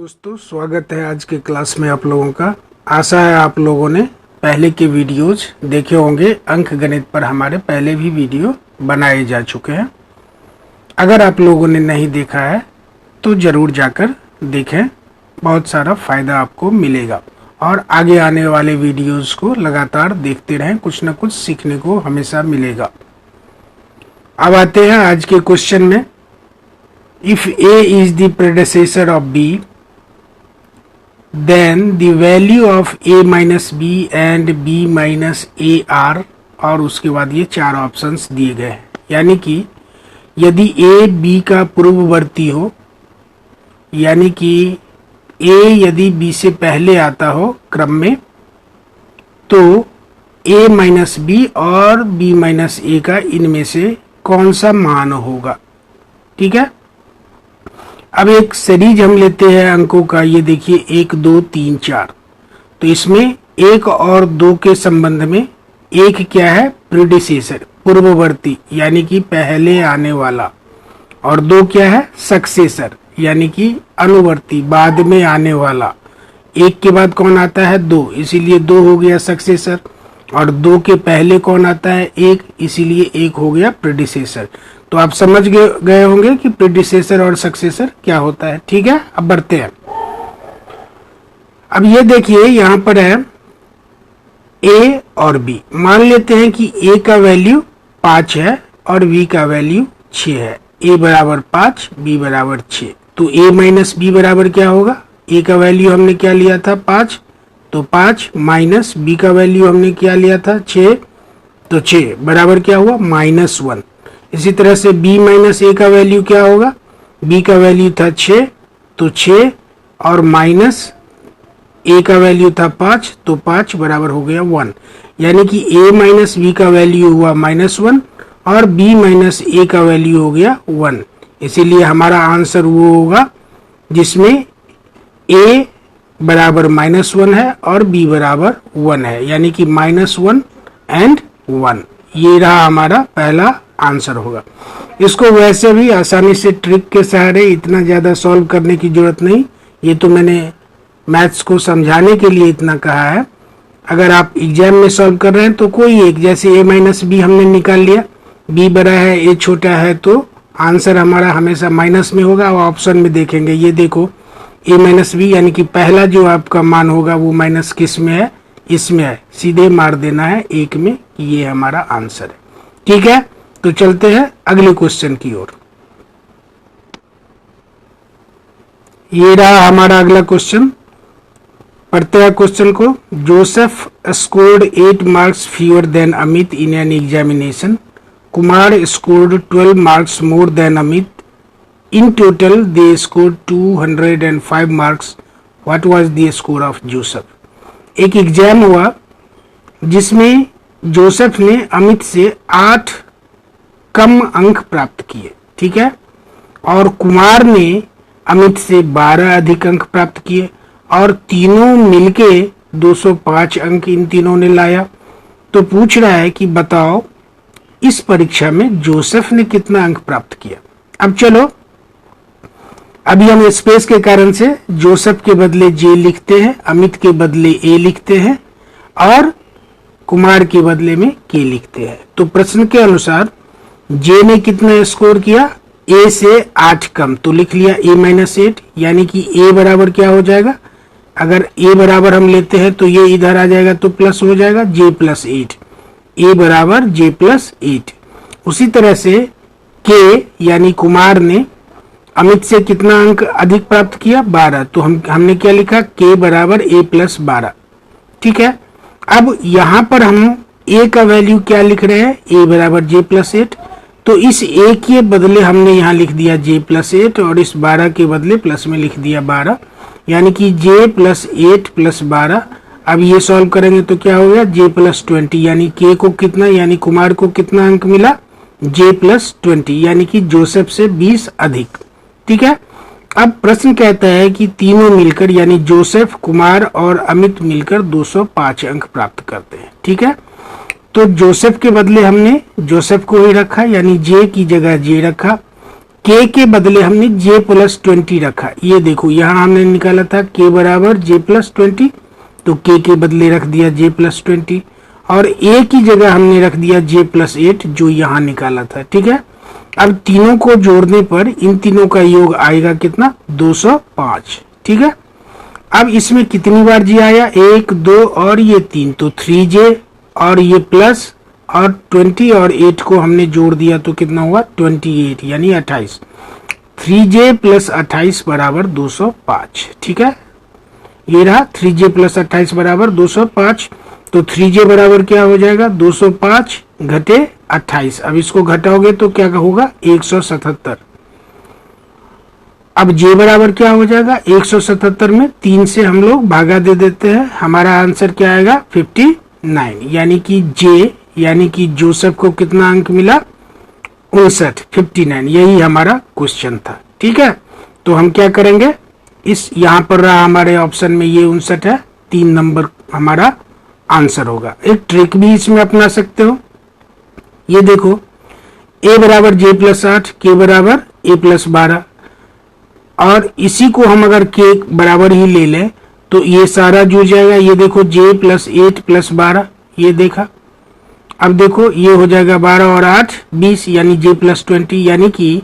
दोस्तों, स्वागत है आज के क्लास में आप लोगों का। आशा है आप लोगों ने पहले के वीडियोज देखे होंगे। अंक गणित पर हमारे पहले भी वीडियो बनाए जा चुके हैं। अगर आप लोगों ने नहीं देखा है तो ज़रूर जाकर देखें, बहुत सारा फ़ायदा आपको मिलेगा। और आगे आने वाले वीडियोज़ को लगातार देखते रहें, कुछ न कुछ सीखने को हमेशा मिलेगा। अब आते हैं आज के क्वेश्चन में। If A is the predecessor of B, then the value of A minus B and B minus A are, और उसके बाद ये चार ऑप्शंस दिए गए हैं। यानी कि यदि A B का पूर्ववर्ती हो, यानी कि A यदि B से पहले आता हो क्रम में, तो A माइनस B और B माइनस A का इनमें से कौन सा मान होगा। ठीक है, अब एक सीरीज हम लेते हैं अंकों का। ये देखिए 1 2 3 4। तो इसमें 1 और 2 के संबंध में 1 क्या है, प्रीडिसेसर पूर्ववर्ती यानी कि पहले आने वाला, और 2 क्या है, सक्सेसर यानी कि अनुवर्ती बाद में आने वाला। 1 के बाद कौन आता है, 2, इसीलिए 2 हो गया सक्सेसर। और 2 के पहले कौन आता है, 1, इसीलिए 1 हो गया प्रीडिसेसर। तो आप समझ गए होंगे कि प्रीडिसेसर और सक्सेसर क्या होता है। ठीक है, अब बढ़ते हैं। अब ये देखिए यहाँ पर है A और B। मान लेते हैं कि A का वैल्यू 5 है और B का वैल्यू 6 है। A बराबर 5, B बराबर 6। तो A माइनस B बराबर क्या होगा, A का वैल्यू हमने क्या लिया था, 5, तो 5 माइनस B का वैल्यू हमने क्या लिया था, 6, तो 6 बराबर क्या हुआ, -1। इसी तरह से B माइनस A का वैल्यू क्या होगा, B का वैल्यू था 6, तो 6 और माइनस A का वैल्यू था 5, तो 5 बराबर हो गया 1। यानी कि A माइनस B का वैल्यू हुआ -1 और B माइनस A का वैल्यू हो गया 1। इसीलिए हमारा आंसर वो होगा जिसमें A बराबर -1 है और B बराबर 1 है, यानी कि -1 एंड 1। ये रहा हमारा पहला आंसर होगा। इसको वैसे भी आसानी से ट्रिक के सहारे इतना ज़्यादा सॉल्व करने की जरूरत नहीं। ये तो मैंने मैथ्स को समझाने के लिए इतना कहा है। अगर आप एग्जाम में सॉल्व कर रहे हैं तो कोई एक, जैसे A माइनस B हमने निकाल लिया, B बड़ा है A छोटा है, तो आंसर हमारा हमेशा माइनस में होगा। और ऑप्शन में देखेंगे, ये देखो A माइनस B, यानी कि पहला जो आपका मान होगा वो माइनस किस में है, इसमें है। सीधे मार देना है 1 में कि ये हमारा आंसर है। ठीक है, तो चलते हैं अगले क्वेश्चन की ओर। ये रहा हमारा अगला क्वेश्चन। पढ़ते हैं क्वेश्चन को। Joseph scored 8 marks fewer than Amit in an examination. Kumar scored 12 marks more than Amit. In total they scored 205 marks. What was the score of Joseph. एक एग्जाम हुआ जिसमें जोसेफ ने अमित से 8 कम अंक प्राप्त किए। ठीक है, और कुमार ने अमित से 12 अधिक अंक प्राप्त किए, और तीनों मिलके 205 अंक इन तीनों ने लाया। तो पूछ रहा है कि बताओ इस परीक्षा में जोसेफ ने कितना अंक प्राप्त किया। अब चलो, अभी हम स्पेस के कारण से जोसेफ के बदले जे लिखते हैं, अमित के बदले ए लिखते हैं और कुमार के बदले में के लिखते हैं। तो प्रश्न के अनुसार जे ने कितना स्कोर किया, ए से 8 कम, तो लिख लिया A माइनस 8। यानी कि A बराबर क्या हो जाएगा, अगर A बराबर हम लेते हैं तो ये इधर आ जाएगा तो प्लस हो जाएगा J प्लस 8। A बराबर J प्लस 8। उसी तरह से K यानी कुमार ने अमित से कितना अंक अधिक प्राप्त किया, 12, तो हमने क्या लिखा, K बराबर A प्लस 12। ठीक है, अब यहाँ पर हम A का वैल्यू क्या लिख रहे हैं, A बराबर J प्लस 8। तो इस A के बदले हमने यहाँ लिख दिया J प्लस 8 और इस 12 के बदले प्लस में लिख दिया 12, यानी कि J प्लस 8 प्लस 12। अब ये सॉल्व करेंगे तो क्या हो गया, J प्लस 20, यानी K को कितना, यानी कुमार को कितना अंक मिला, J प्लस 20, यानी कि जोसेफ से 20 अधिक। ठीक है, अब प्रश्न कहता है कि तीनों मिलकर यानी जोसेफ, कुमार और अमित मिलकर 205 अंक प्राप्त करते हैं। ठीक है, तो जोसेफ के बदले हमने जोसेफ को ही रखा, यानी जे की जगह जे रखा। k के बदले हमने j प्लस 20 रखा। ये देखो यहाँ हमने निकाला था k बराबर j प्लस 20, तो k के बदले रख दिया j प्लस 20 और a की जगह हमने रख दिया j प्लस 8 जो यहाँ निकाला था। ठीक है, अब तीनों को जोड़ने पर इन तीनों का योग आएगा कितना, 205। ठीक है, अब इसमें कितनी बार j आया, 1 2 और ये 3, तो 3j और ये प्लस और 20 और 8 को हमने जोड़ दिया तो कितना हुआ, 28 यानी 28। 3j प्लस 28 बराबर 205। ठीक है, ये रहा 3j प्लस 28 बराबर 205। तो 3j बराबर क्या हो जाएगा, 205 घटे 28। अब इसको घटाओगे तो क्या होगा, 177। अब j बराबर क्या हो जाएगा, 177 में 3 से हम लोग भागा दे देते हैं, हमारा आंसर क्या आएगा, 59। यानी कि j यानी कि जोसेफ को कितना अंक मिला, 59। यही हमारा क्वेश्चन था। ठीक है, तो हम क्या करेंगे, इस यहाँ पर रहा हमारे ऑप्शन में ये 59 है, 3 नंबर हमारा आंसर होगा। एक ट्रिक भी इसमें अपना सकते हो, ये देखो a बराबर j प्लस 8, k बराबर a प्लस 12 और इसी को हम अगर k बराबर ही ले लें तो ये सारा जुड़ जाएगा। ये देखो j प्लस 8 प्लस 12, ये देखा। अब देखो ये हो जाएगा 12 और 8 20 यानी j प्लस 20, यानी कि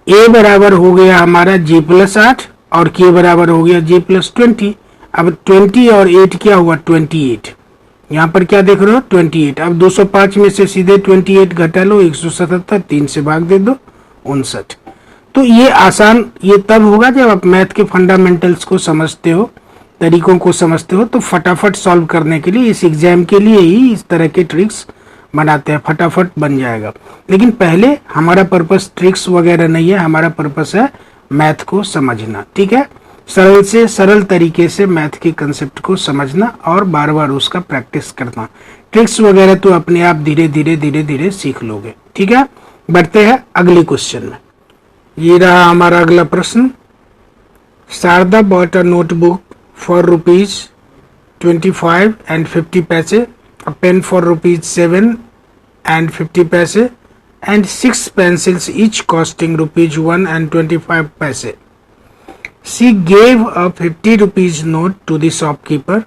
a बराबर हो गया हमारा j प्लस 8 और k बराबर हो गया j प्लस 20। अब 20 और 8 क्या हुआ, 28। यहाँ पर क्या देख रहे हो, 28। अब 205 में से सीधे 28 घटा लो, 177, 3 से भाग दे दो, 59। तो ये आसान ये तब होगा जब आप मैथ के फंडामेंटल्स को समझते हो, तरीकों को समझते हो, तो फटाफट सॉल्व करने के लिए इस एग्जाम के लिए ही इस तरह के ट्रिक्स बनाते हैं, फटाफट बन जाएगा। लेकिन पहले हमारा पर्पस ट्रिक्स वगैरह नहीं है, हमारा पर्पस है मैथ को समझना। ठीक है, सरल से सरल तरीके से मैथ के कंसेप्ट को समझना और बार बार उसका प्रैक्टिस करना। ट्रिक्स वगैरह तो अपने आप धीरे धीरे सीख लोगे। ठीक है, बढ़ते हैं अगले क्वेश्चन में। ये रहा हमारा अगला प्रश्न। Sharda bought a notebook for ₹25 and 50 पैसे, a pen for ₹7 and 50 पैसे and 6 pencils each costing ₹1 and 25 पैसे. She gave a ₹50 note to the shopkeeper.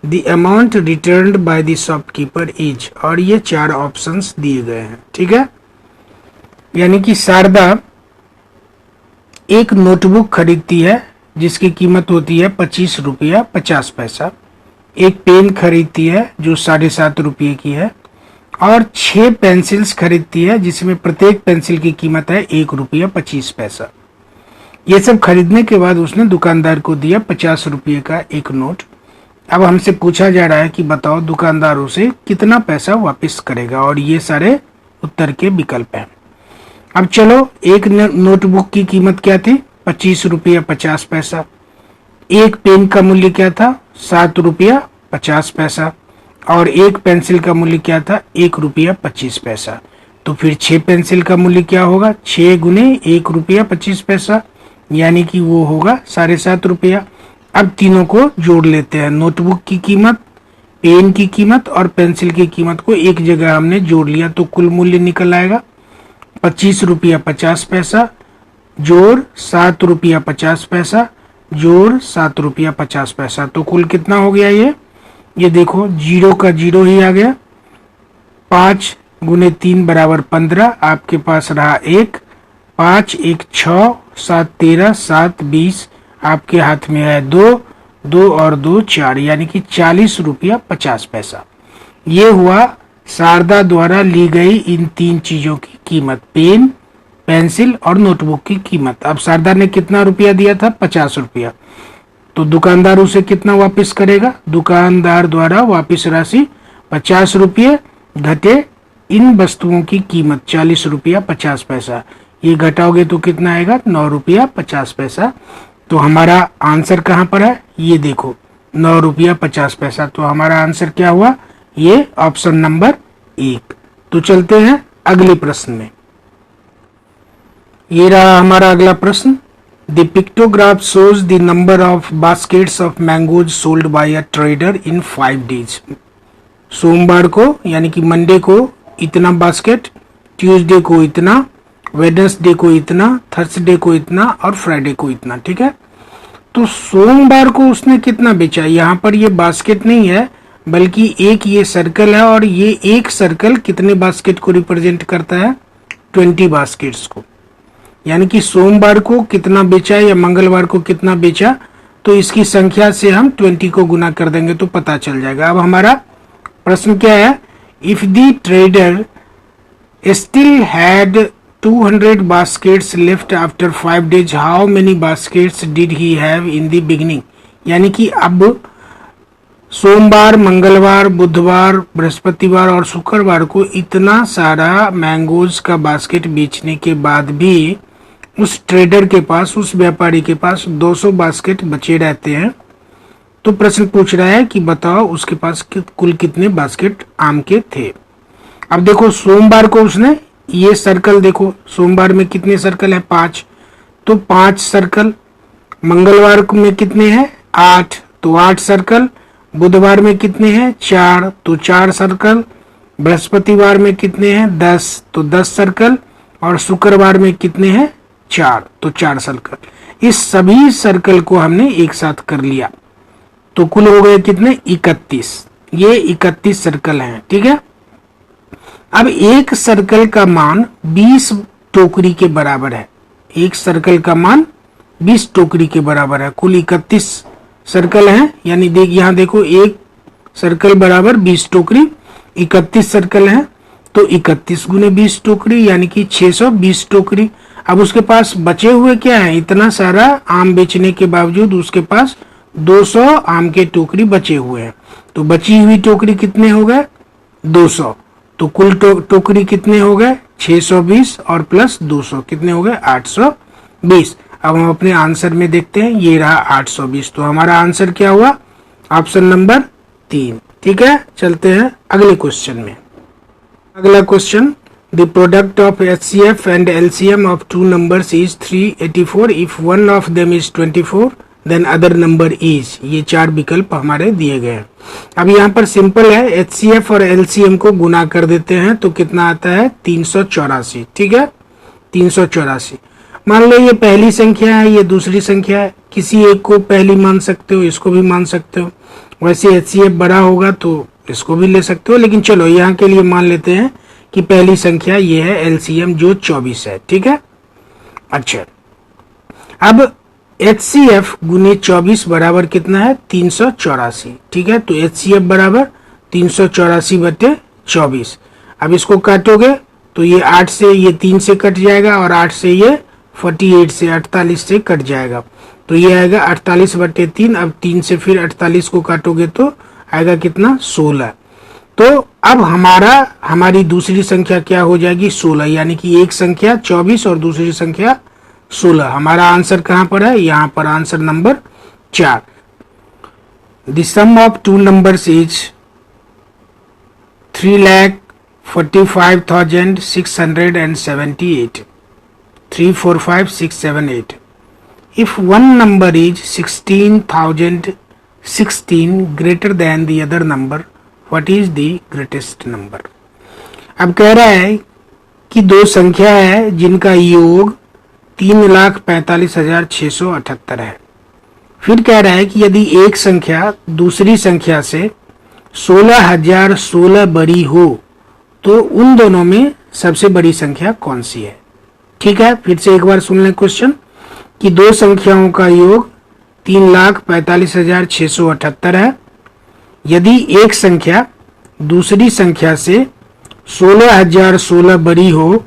The amount returned by the shopkeeper is, और ये 4 ऑप्शंस दिए गए हैं। ठीक है, यानी कि शारदा एक नोटबुक खरीदती है जिसकी कीमत होती है ₹25.50। एक पेन खरीदती है जो ₹7.5 की है और 6 पेंसिल्स खरीदती है जिसमें प्रत्येक पेंसिल की कीमत है ₹1.25। ये सब खरीदने के बाद उसने दुकानदार को दिया ₹50 का एक नोट। अब हमसे पूछा जा रहा है कि बताओ दुकानदार उसे कितना पैसा वापस करेगा, और ये सारे उत्तर के विकल्प हैं। अब चलो, एक नोटबुक की कीमत क्या थी, ₹25.50। एक पेन का मूल्य क्या था, ₹7.50 और एक पेंसिल का मूल्य क्या था, ₹1.25। तो फिर 6 पेंसिल का मूल्य क्या होगा, 6 गुने ₹1.25 यानी कि वो होगा ₹7.5। अब तीनों को जोड़ लेते हैं, नोटबुक की कीमत, पेन की कीमत और पेंसिल की कीमत को एक जगह हमने जोड़ लिया तो कुल मूल्य निकल आएगा ₹25.50 जोड़ ₹7.50 जोड़ ₹7.50। तो कुल कितना हो गया ये देखो, 0 का 0 ही आ गया। 5 गुने 3 बराबर 15, आपके पास रहा 1, 5 1 6, 7 13, 7 20, आपके हाथ में है 2, 2 और 2 4 यानी कि ₹40.50। ये हुआ शारदा द्वारा ली गई इन 3 चीजों की कीमत, पेन, पेंसिल और नोटबुक की कीमत। अब शारदा ने कितना रुपया दिया था, ₹50। तो दुकानदार उसे कितना वापस करेगा, दुकानदार द्वारा वापस राशि ₹50 घटे इन वस्तुओं की कीमत ₹40.50। ये घटाओगे तो कितना आएगा, ₹9.50। तो हमारा आंसर कहाँ पर है, ये देखो ₹9.50। तो हमारा आंसर क्या हुआ, ये ऑप्शन नंबर 1। तो चलते हैं अगले प्रश्न में। ये रहा हमारा अगला प्रश्न। The pictograph shows the number of baskets of mangoes sold by a trader in 5 days। सोमवार को यानी कि मंडे को इतना बास्केट, ट्यूसडे को इतना, वेडनेसडे को इतना, थर्सडे को इतना और फ्राइडे को इतना। ठीक है, तो सोमवार को उसने कितना बेचा, यहाँ पर ये बास्केट नहीं है बल्कि एक ये सर्कल है, और ये एक सर्कल कितने बास्केट को रिप्रेजेंट करता है, 20 बास्केट्स को। यानी कि सोमवार को कितना बेचा या मंगलवार को कितना बेचा, तो इसकी संख्या से हम 20 को गुना कर देंगे तो पता चल जाएगा। अब हमारा प्रश्न क्या है, if the trader still had 200 baskets left after 5 days, how many baskets did he have in the beginning. यानी कि अब सोमवार, मंगलवार, बुधवार, बृहस्पतिवार और शुक्रवार को इतना सारा मैंगोज का बास्केट बेचने के बाद भी उस ट्रेडर के पास, उस व्यापारी के पास 200 बास्केट बचे रहते हैं। तो प्रश्न पूछ रहा है कि बताओ उसके पास कुल कितने बास्केट आम के थे। अब देखो सोमवार को उसने ये सर्कल देखो, सोमवार में कितने सर्कल है, 5, तो 5 सर्कल। मंगलवार में कितने हैं, 8, तो 8 सर्कल। बुधवार में कितने हैं, 4, तो 4 सर्कल। बृहस्पतिवार में कितने हैं, 10, तो 10 सर्कल। और शुक्रवार में कितने हैं, 4, तो 4 सर्कल। इस सभी सर्कल को हमने एक साथ कर लिया तो कुल हो गए कितने, 31। ये 31 सर्कल हैं। ठीक है, अब एक सर्कल का मान 20 टोकरी के बराबर है। एक सर्कल का मान 20 टोकरी के बराबर है। कुल 31 सर्कल हैं, यानी यहाँ देखो एक सर्कल बराबर 20 टोकरी, 31 सर्कल हैं तो 31 गुने 20 टोकरी यानी कि 620 टोकरी। अब उसके पास बचे हुए क्या है, इतना सारा आम बेचने के बावजूद उसके पास 200 आम के टोकरी बचे हुए हैं। तो बची हुई टोकरी कितने हो गए, 200। तो कुल टोकरी कितने हो गए, 620 और प्लस 200 कितने हो गए, 820। अब हम अपने आंसर में देखते हैं, ये रहा 820। तो हमारा आंसर क्या हुआ, ऑप्शन नंबर 3। ठीक है, चलते हैं अगले क्वेश्चन में। अगला question, the product of HCF and LCM of two numbers is 384 if one of them is 24 then other number is. ये 4 विकल्प हमारे दिए गए हैं। अब यहाँ पर सिंपल है, HCF और LCM को गुना कर देते हैं तो कितना आता है, 384। ठीक है, 384। मान लो ये पहली संख्या है, ये दूसरी संख्या है, किसी एक को पहली मान सकते हो, इसको भी मान सकते हो। वैसे HCF बड़ा होगा तो इसको भी ले सकते हो, लेकिन चलो यहाँ के लिए मान लेते हैं कि पहली संख्या ये है LCM जो 24 है। ठीक है, अच्छा अब HCF गुने 24 बराबर कितना है, 384। ठीक है, तो HCF बराबर 384 बटे 24। अब इसको काटोगे तो ये 8 से, ये 3 से कट जाएगा और 8 से ये 48 से 48 से कट जाएगा तो ये आएगा 48 बटे 3। अब 3 से फिर 48 को काटोगे तो आएगा कितना, 16। तो अब हमारी दूसरी संख्या क्या हो जाएगी, 16। यानी कि एक संख्या 24 और दूसरी संख्या 16। हमारा आंसर कहां पर है, यहाँ पर answer number 4। The sum of two numbers is 3,45,678, 345,678. If one number is 16,016 greater than the other number, what is the greatest number? अब कह रहा है कि दो संख्या है जिनका योग 3,45,678 है। फिर कह रहा है कि यदि एक संख्या दूसरी संख्या से 16,016 बड़ी हो तो उन दोनों में सबसे बड़ी संख्या कौन सी है। ठीक है, फिर से एक बार सुन लें क्वेश्चन कि दो संख्याओं का योग 3,45,678 है। यदि एक संख्या दूसरी संख्या से 16,016 बड़ी हो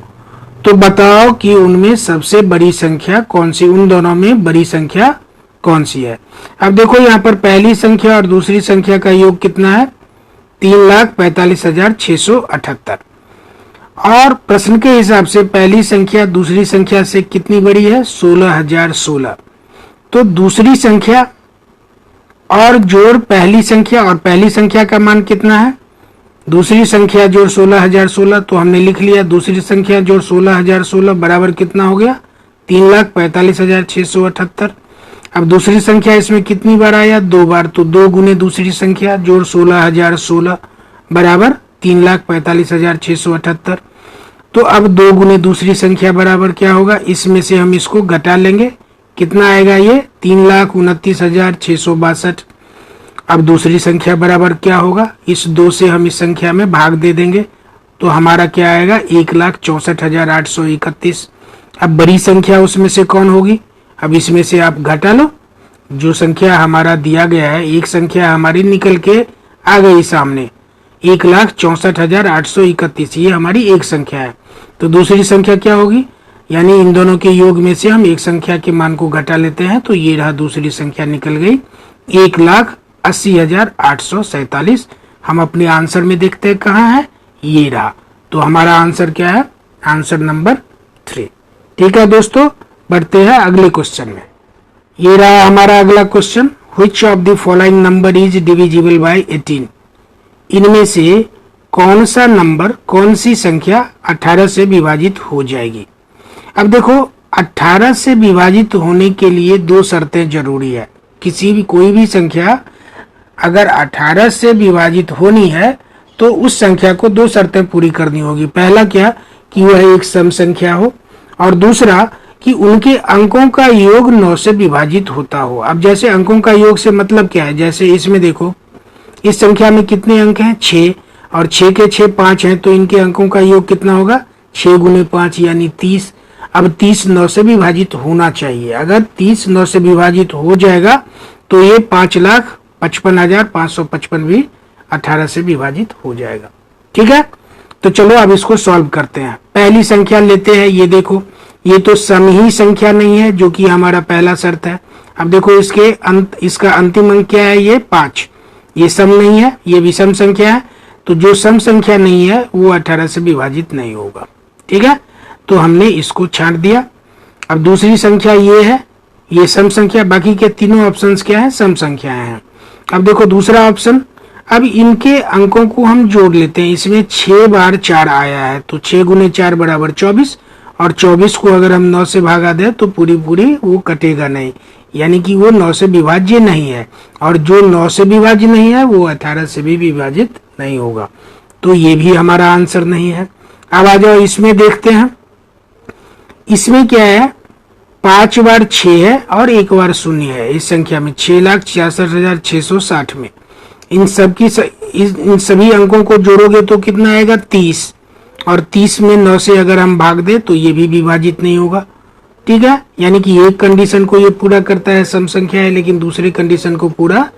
तो बताओ कि उनमें सबसे बड़ी संख्या कौन सी, उन दोनों में बड़ी संख्या कौन सी है। अब देखो यहाँ पर पहली संख्या और दूसरी संख्या का योग कितना है, 3,45,678। और प्रश्न के हिसाब से पहली संख्या दूसरी संख्या से कितनी बड़ी है, 16,016। तो दूसरी संख्या और जोड़ पहली संख्या, और पहली संख्या का मान कितना है, दूसरी संख्या जोड़ 16,016। तो हमने लिख लिया दूसरी संख्या जोड़ 16,016 बराबर कितना हो गया, 3,45,678। अब दूसरी संख्या इसमें कितनी बार आया, 2 बार, तो 2 गुने दूसरी संख्या जोड़ 16,016 बराबर 3,45,678। तो अब 2 गुने दूसरी संख्या बराबर क्या होगा, इसमें से हम इसको घटा लेंगे, कितना आएगा ये 3,29,662। अब दूसरी संख्या बराबर क्या होगा, इस 2 से हम इस संख्या में भाग दे देंगे तो हमारा क्या आएगा 1,64,831। अब बड़ी संख्या उसमें से कौन होगी, अब इसमें से आप घटा लो, जो संख्या हमारा दिया गया है एक संख्या हमारी निकल के आ गई सामने 1,64,831, ये हमारी एक संख्या है। तो दूसरी संख्या क्या होगी, यानी इन दोनों के योग में से हम एक संख्या के मान को घटा लेते हैं तो ये रहा दूसरी संख्या निकल गई 1,80,847। हम अपने आंसर में देखते हैं कहाँ है, ये रहा। तो हमारा आंसर क्या है, आंसर नंबर 3। ठीक है दोस्तों, बढ़ते हैं अगले क्वेश्चन में। ये रहा हमारा अगला question, which of the following number is divisible by 18। इनमें से कौन सा नंबर, कौन सी संख्या 18 से विभाजित हो जाएगी। अब देखो 18 से विभाजित होने के लिए 2 शर्तें जरूरी है। किसी भी कोई भी संख्या अगर 18 से विभाजित होनी है तो उस संख्या को 2 शर्तें पूरी करनी होगी। पहला क्या, कि वह एक सम संख्या हो, और दूसरा कि उनके अंकों का योग 9 से विभाजित होता हो। अब जैसे अंकों का योग से मतलब क्या है, जैसे इसमें देखो इस संख्या में कितने अंक हैं 6, और 6 के 6 5 हैं, तो इनके अंकों का योग कितना होगा 6 गुने 5 यानी 30। अब 30 9 से विभाजित होना चाहिए, अगर 30 9 से विभाजित हो जाएगा तो ये 5,55,555 भी 18 से विभाजित हो जाएगा। ठीक है, तो चलो अब इसको सॉल्व करते हैं। पहली संख्या लेते हैं, ये देखो ये तो सम ही संख्या नहीं है जो कि हमारा पहला शर्त है। अब देखो इसका अंतिम अंक क्या है, ये 5, ये सम नहीं है, ये विषम संख्या है, तो जो सम संख्या नहीं है वो 18 से विभाजित नहीं होगा। ठीक है, तो हमने इसको छांट दिया। अब दूसरी संख्या ये है, ये सम संख्या, बाकी के तीनों ऑप्शंस क्या है, सम संख्याएं हैं। अब देखो दूसरा ऑप्शन, अब इनके अंकों को हम जोड़ लेते हैं। इसमें 6 बार 4 आया है, तो 6 गुने 4 बराबर 24, और 24 को अगर हम 9 से भागा दें तो पूरी वो कटेगा नहीं, यानी कि वो 9 से विभाज्य नहीं है, और जो 9 से विभाज्य नहीं है वो 18 से भी विभाजित नहीं होगा। तो ये भी हमारा आंसर नहीं है। अब आ जाओ इसमें देखते हैं, इसमें क्या है 5 बार 6 है और 1 बार 0 है। इस संख्या में 6,66,660 में इन सभी अंकों को जोड़ोगे तो कितना आएगा 30, और 30 में 9 से अगर हम भाग दे तो ये भी विभाजित नहीं होगा। ठीक है, यानी कि एक कंडीशन को ये पूरा करता है, सम संख्या है, लेकिन दूसरी कंडीशन को पूरा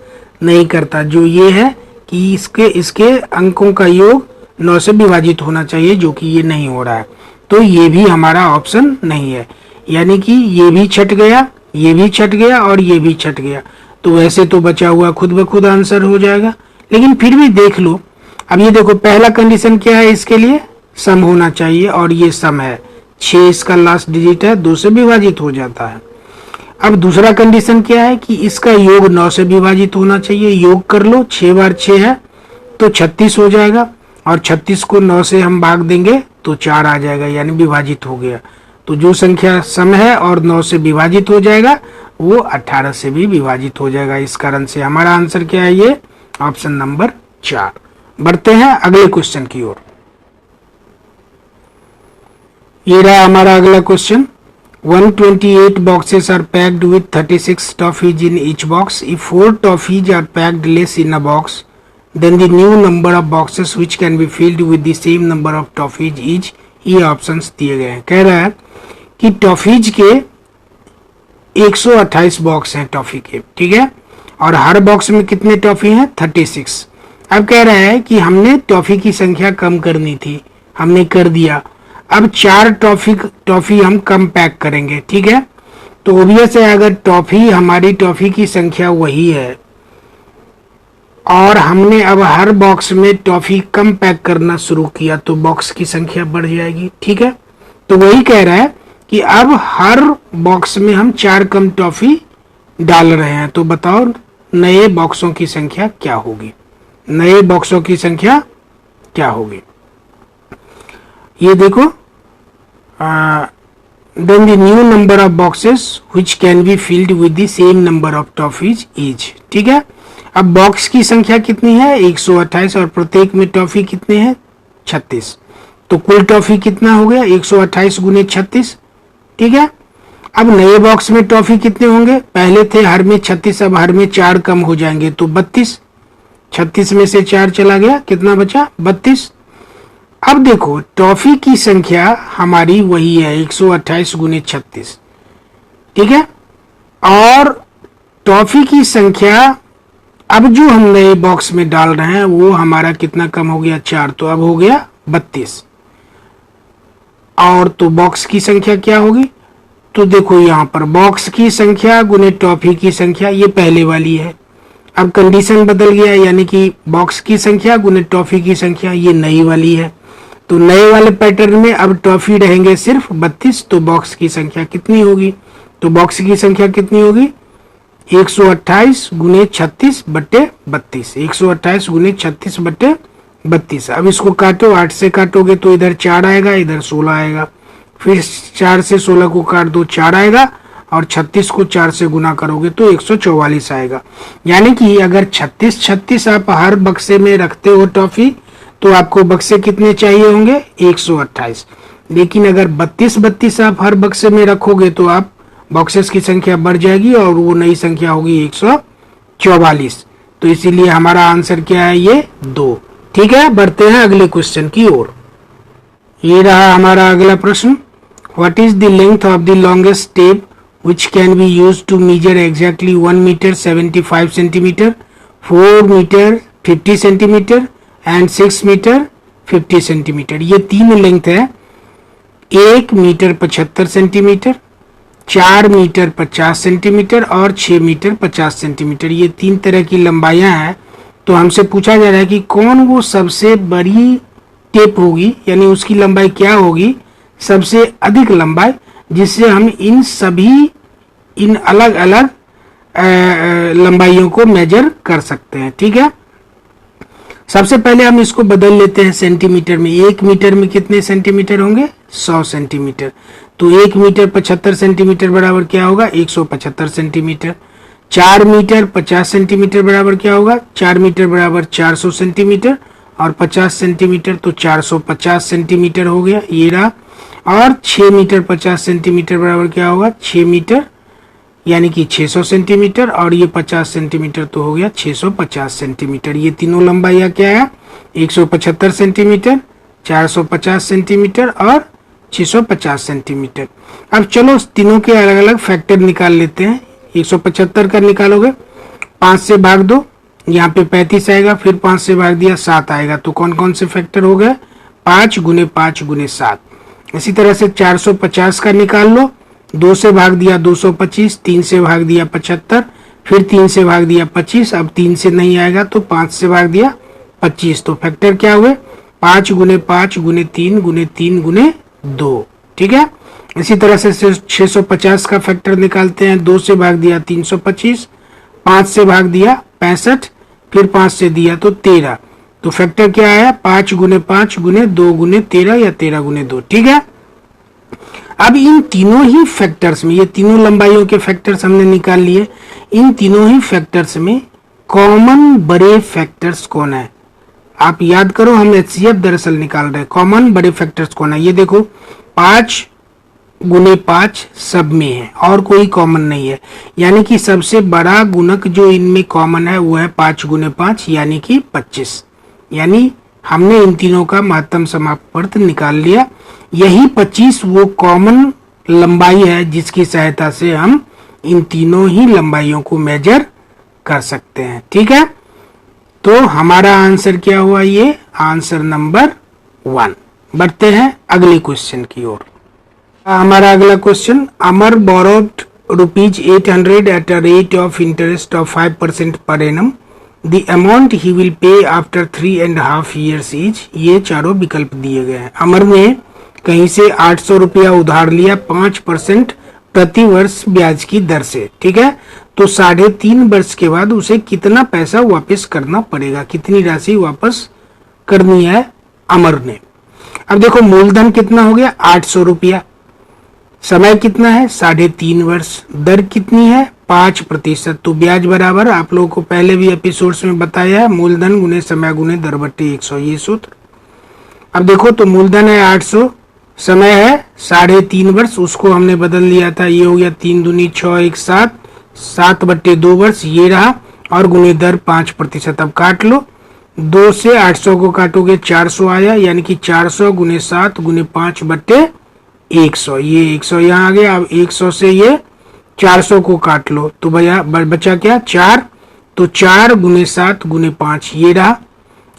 नहीं करता, जो ये है कि इसके अंकों का योग 9 से विभाजित होना चाहिए, जो कि ये नहीं हो रहा है। तो ये भी हमारा ऑप्शन नहीं है, यानी कि ये भी छट गया, ये भी छट गया और ये भी छट गया। तो वैसे तो बचा हुआ खुद ब खुद आंसर हो जाएगा, लेकिन फिर भी देख लो। अब ये देखो पहला कंडीशन क्या है, इसके लिए सम होना चाहिए, और ये सम है, 6 इसका लास्ट डिजिट है, 2 से विभाजित हो जाता है। अब दूसरा कंडीशन क्या है कि इसका योग 9 से विभाजित होना चाहिए। योग कर लो, 6 बार 6 है तो 36 हो जाएगा, और 36 को 9 से हम भाग देंगे तो 4 आ जाएगा, यानी विभाजित हो गया। तो जो संख्या सम है और 9 से विभाजित हो जाएगा वो 18 से भी विभाजित हो जाएगा। इस कारण से हमारा आंसर क्या है, ये ऑप्शन नंबर 4। बढ़ते हैं अगले क्वेश्चन की ओर। ये रहा हमारा अगला question, 128 boxes are packed with 36 toffees in each box. If 4 toffees are packed less in a box, then the new number of boxes which can be filled with the same number of toffees is, ये options दिए गए हैं। कह रहा है कि toffees के 128 box हैं टॉफी के, ठीक है, और हर बॉक्स में कितने टॉफी हैं 36। अब कह रहा है कि हमने टॉफी की संख्या कम करनी थी, हमने कर दिया। अब 4 टॉफी हम कम पैक करेंगे, ठीक है। तो ऑब्वियस है अगर हमारी टॉफी की संख्या वही है और हमने अब हर बॉक्स में टॉफी कम पैक करना शुरू किया तो बॉक्स की संख्या बढ़ जाएगी, ठीक है। तो वही कह रहा है कि अब हर बॉक्स में हम 4 कम टॉफी डाल रहे हैं। तो बताओ नए बॉक्सों की संख्या क्या होगी, नए बॉक्सों की संख्या क्या होगी। ये देखो, then the new number of boxes which can be filled with the same number of toffees each, ठीक है। अब बॉक्स की संख्या कितनी है 128 और प्रत्येक में टॉफी कितने हैं 36। तो कुल टॉफी कितना हो गया 128 गुने 36। ठीक है, अब नए बॉक्स में टॉफी कितने होंगे, पहले थे हर में 36, अब हर में 4 कम हो जाएंगे तो 32। 36 में से 4 चला गया, कितना बचा 32। अब देखो टॉफी की संख्या हमारी वही है 128 गुने 36। ठीक है, और टॉफी की संख्या अब जो हम नए बॉक्स में डाल रहे हैं वो हमारा कितना कम हो गया 4, तो अब हो गया 32। और तो बॉक्स की संख्या क्या होगी, तो देखो यहां पर बॉक्स की संख्या गुने टॉफी की संख्या, ये पहले वाली है। अब कंडीशन बदल गया, यानी कि बॉक्स की संख्या गुने टॉफी की संख्या, ये नई वाली है। तो नए वाले पैटर्न में अब टॉफी रहेंगे सिर्फ 32, तो बॉक्स की संख्या कितनी होगी, तो बॉक्स की संख्या कितनी होगी 128 गुने 36 बट्टे 32। 128 गुने 36 बट्टे 32। अब इसको काटो, 8 से काटोगे तो इधर 4 आएगा, इधर 16 आएगा। फिर 4 से 16 को काट दो, 4 आएगा, और 36 को 4 से गुना करोगे तो 144 आएगा। यानी कि अगर 36 आप हर बक्से में रखते हो टॉफी, तो आपको बक्से कितने चाहिए होंगे 128। लेकिन अगर 32 आप हर बक्से में रखोगे तो आप बॉक्सेस की संख्या बढ़ जाएगी और वो नई संख्या होगी 144। तो इसीलिए हमारा आंसर क्या है, ये 2। ठीक है, बढ़ते हैं अगले क्वेश्चन की ओर। ये रहा हमारा अगला प्रश्न। What is the length of the longest tape which can be used to measure exactly 1 meter 75 centimeter, 4 meter 50 centimeter and 6 meter 50 centimeter। ये तीन लेंथ है, 1 मीटर 75 सेंटीमीटर, 4 मीटर 50 सेंटीमीटर और 6 मीटर 50 सेंटीमीटर। ये तीन तरह की लंबाइयां हैं। तो हमसे पूछा जा रहा है कि कौन वो सबसे बड़ी टेप होगी, यानी उसकी लंबाई क्या होगी सबसे अधिक लंबाई, जिससे हम इन अलग अलग लंबाइयों को मेजर कर सकते हैं। ठीक है, सबसे पहले हम इसको बदल लेते हैं सेंटीमीटर में। 1 मीटर में कितने सेंटीमीटर होंगे 100 सेंटीमीटर। तो 1 मीटर 75 सेंटीमीटर बराबर क्या होगा 175 सेंटीमीटर। 4 मीटर 50 सेंटीमीटर बराबर क्या होगा 4 मीटर बराबर 400 सेंटीमीटर, और 50 सेंटीमीटर तो 450 सेंटीमीटर हो गया, ये रहा। और 6 मीटर 50 सेंटीमीटर बराबर क्या होगा 6 मीटर, यानी कि 600 सेंटीमीटर, और ये 50 सेंटीमीटर तो हो गया 650 सेंटीमीटर। ये तीनों लंबाइयाँ क्या है 175 सेंटीमीटर, 450 सेंटीमीटर और 650 सेंटीमीटर। अब चलो तीनों के अलग अलग फैक्टर निकाल लेते हैं। 175 का निकालोगे 5 से भाग दो, यहाँ पे 35 आएगा, फिर 5 से भाग दिया 7 आएगा। तो कौन कौन से फैक्टर हो गए 5 गुने 5 गुने 7। इसी तरह से 450 का निकाल लो, 2 से भाग दिया 225, 3 से भाग दिया 75, फिर 3 से भाग दिया 25, अब 3 से नहीं आएगा तो 5 से भाग दिया 25। तो फैक्टर क्या हुए 5 गुने 5 गुने 3 गुने 3 गुने 2। ठीक है, इसी तरह से 650 का फैक्टर निकालते हैं। 2 से भाग दिया 325, 5 से भाग दिया 65, फिर 5 से दिया तो 13। तो फैक्टर क्या आया 5 गुने 5 गुने 2 गुने 13 या 13 गुने 2। ठीक है, अब इन तीनों ही फैक्टर्स में, ये तीनों लंबाइयों के फैक्टर्स हमने निकाल लिए। इन तीनों ही फैक्टर्स में कॉमन बड़े फैक्टर्स कौन है, आप याद करो, हम HCF दरअसल निकाल रहे हैं। कॉमन बड़े फैक्टर्स कौन है, ये देखो 5 गुने 5 सब में है और कोई कॉमन नहीं है, यानी कि सबसे बड़ा गुणक जो इनमें कॉमन है वो है 5 गुने 5 यानी कि 25। यानी हमने इन तीनों का महत्तम समापवर्त निकाल लिया। यही 25 वो कॉमन लंबाई है जिसकी सहायता से हम इन तीनों ही लंबाइयों को मेजर कर सकते हैं। ठीक है, तो हमारा आंसर क्या हुआ, ये आंसर नंबर 1। बढ़ते हैं अगले क्वेश्चन की ओर। हमारा अगला question, Amar borrowed ₹800 at a rate of interest of 5% per annum. The amount he will pay after 3.5 years is. ये चारों विकल्प दिए गए हैं। अमर ने कहीं से 800 रुपया उधार लिया 5% प्रति वर्ष ब्याज की दर से। ठीक है, तो 3.5 वर्ष के बाद उसे कितना पैसा वापस करना पड़ेगा, कितनी राशि वापस करनी है अमर ने। अब देखो मूलधन कितना हो गया 800 रुपया, समय कितना है 3.5 वर्ष, दर कितनी है 5%। तो ब्याज बराबर आप लोगों को पहले भी एपिसोड्स में बताया है, मूलधन गुने समय गुने दर बट्टे 100, ये सूत्र। अब देखो तो मूलधन है 800, समय है 3.5 वर्ष, उसको हमने बदल लिया था, ये हो गया 3 दूनी 6 1 7, 7/2 वर्ष ये रहा, और गुणे दर 5%। अब काट लो, 2 से 800 को काटोगे 400 आया, यानी कि 400 गुणे 7 गुणे 5/100, ये 100 यहाँ आ गया। अब 100 से ये 400 को काट लो तो भैया बचा क्या 4, तो 4 गुणे 7 गुणे 5 ये रहा।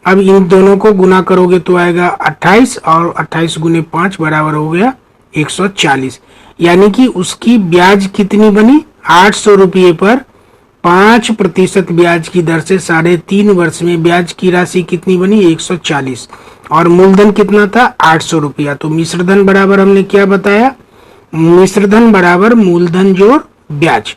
अब इन दोनों को गुना करोगे तो आएगा 28, और 28 गुणे 5 बराबर हो गया 140, यानी कि उसकी ब्याज कितनी बनी 800 रुपये पर 5% ब्याज की दर से 3.5 वर्ष में ब्याज की राशि कितनी बनी 140, और मूलधन कितना था 800 रुपया। तो मिश्रधन बराबर हमने क्या बताया, मिश्रधन बराबर मूलधन जोड़ ब्याज।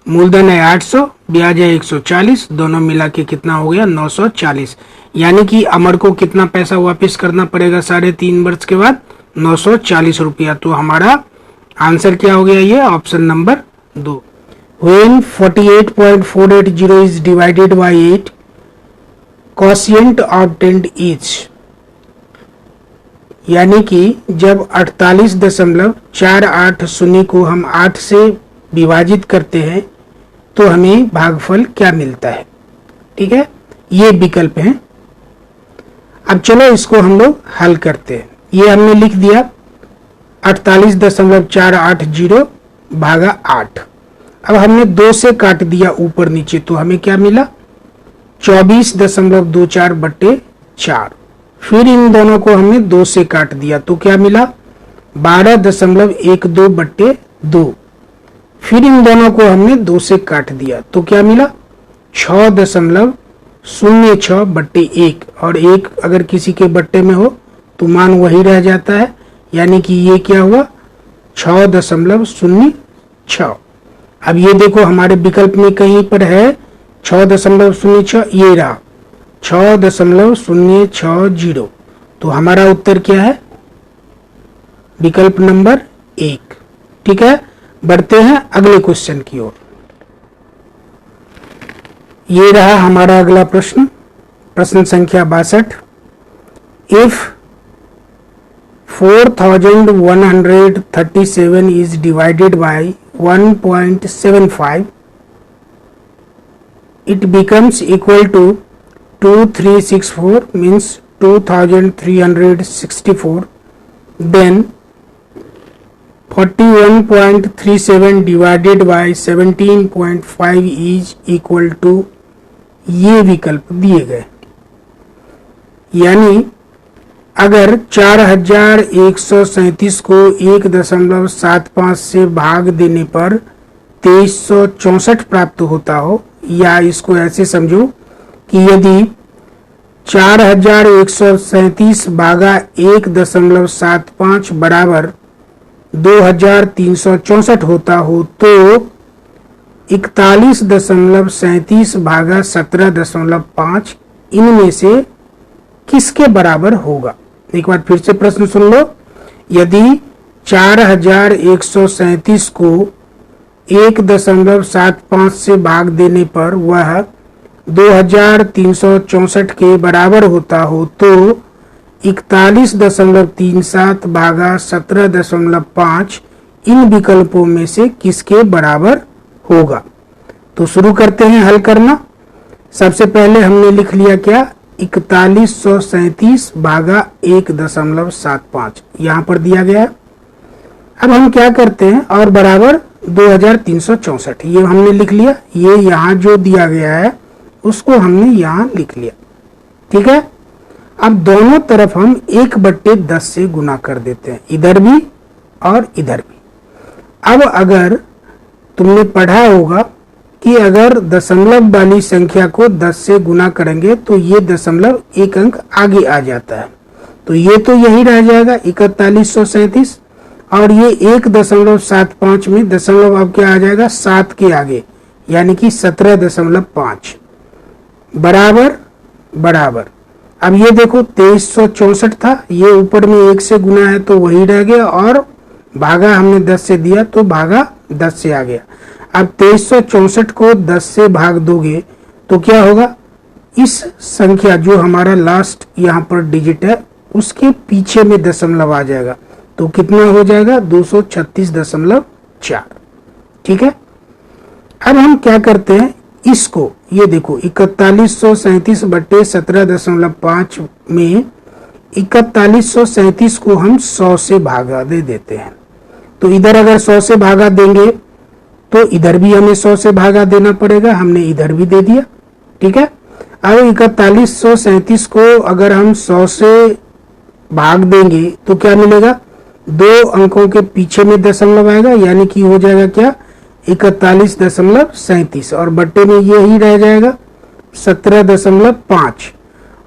मूलधन है 800, ब्याज है 140, दोनों मिला के कितना हो गया 940, यानी कि अमर को कितना पैसा वापस करना पड़ेगा 3.5 वर्ष के बाद 940 रुपया। तो हमारा आंसर क्या हो गया, ये option number 2। When 48.480 is divided by 8, quotient obtained is, यानी कि जब 48.480 को हम 8 से विभाजित करते हैं तो हमें भागफल क्या मिलता है। ठीक है, ये विकल्प हैं। अब चलो इसको हम लोग हल करते हैं। ये हमने लिख दिया 48.480 भागा 8। अब हमने 2 से काट दिया ऊपर नीचे, तो हमें क्या मिला 24.24/4। फिर इन दोनों को हमने 2 से काट दिया तो क्या मिला 12.12/2। फिर इन दोनों को हमने 2 से काट दिया तो क्या मिला 6.06/1, और 1 अगर किसी के बट्टे में हो तो मान वही रह जाता है, यानी कि ये क्या हुआ 6.06। अब ये देखो हमारे विकल्प में कहीं पर है 6.06, ये रहा 6.060। तो हमारा उत्तर क्या है विकल्प नंबर 1। ठीक है, बढ़ते हैं अगले क्वेश्चन की ओर। ये रहा हमारा अगला प्रश्न, प्रश्न संख्या 62। If 4137 is divided by 1.75, it becomes equal to 2364, means 2364. Then 41.37 divided by 17.5 is equal to, ये विकल्प दिए गए। यानी अगर 4137 को 1.75 से भाग देने पर 2364 प्राप्त होता हो, या इसको ऐसे समझो कि यदि 4137 भागा 1.75 बराबर 2364 होता हो तो 41.37 भागा 17.5 इनमें से किसके बराबर होगा। एक बार फिर से प्रश्न सुन लो। यदि 4137 को 1.75 से भाग देने पर वह 2364 के बराबर होता हो तो 41.37 भागा 17.5 इन विकल्पों में से किसके बराबर होगा। तो शुरू करते हैं हल करना। सबसे पहले हमने लिख लिया क्या 4137 भागा 1.75 यहाँ पर दिया गया है। अब हम क्या करते हैं और बराबर 2364 ये हमने लिख लिया, ये यहाँ जो दिया गया है उसको हमने यहाँ लिख लिया। ठीक है, अब दोनों तरफ हम 1/10 से गुना कर देते हैं, इधर भी और इधर भी। अब अगर तुमने पढ़ा होगा कि अगर दशमलव वाली संख्या को 10 से गुना करेंगे तो ये दशमलव एक अंक आगे आ जाता है, तो ये तो यही रह जाएगा 4137, और ये 1.75 में दशमलव अब क्या आ जाएगा 7 के आगे, यानी कि 17.5 बराबर बराबर। अब ये देखो 2364 था, ये ऊपर में 1 से गुना है तो वही रह गया, और भागा हमने 10 से दिया तो भागा 10 से आ गया। अब 2364 को 10 से भाग दोगे तो क्या होगा, इस संख्या जो हमारा लास्ट यहाँ पर डिजिट है उसके पीछे में दशमलव आ जाएगा तो कितना हो जाएगा 236.4। ठीक है। अब हम क्या करते हैं, इसको ये देखो 4137/17.5 में 4137 को हम 100 से भागा दे देते हैं। तो इधर अगर 100 से भागा देंगे तो इधर भी हमें 100 से भागा देना पड़ेगा, हमने इधर भी दे दिया। ठीक है। अब 4137 को अगर हम 100 से भाग देंगे तो क्या मिलेगा, 2 अंकों के पीछे में दशमलव आएगा, यानी कि हो जाएगा क्या 41.37 और बट्टे में यही रह जाएगा 17.5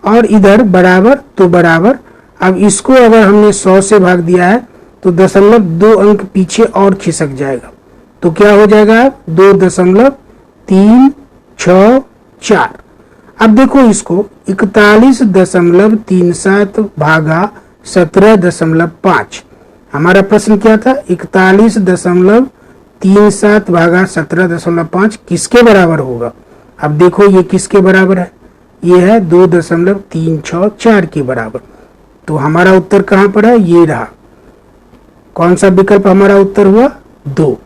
और इधर बराबर तो बराबर। अब इसको अगर हमने 100 से भाग दिया है तो दशमलव 2 अंक पीछे और खिसक जाएगा, तो क्या हो जाएगा 2.364। अब देखो इसको 41.37 भागा 17.5, हमारा प्रश्न क्या था, 41.37 भागा 17.5 किसके बराबर होगा। अब देखो ये किसके बराबर है, ये है 2.364 के बराबर। तो हमारा उत्तर कहां पर है, ये रहा। कौन सा विकल्प हमारा उत्तर हुआ, 2।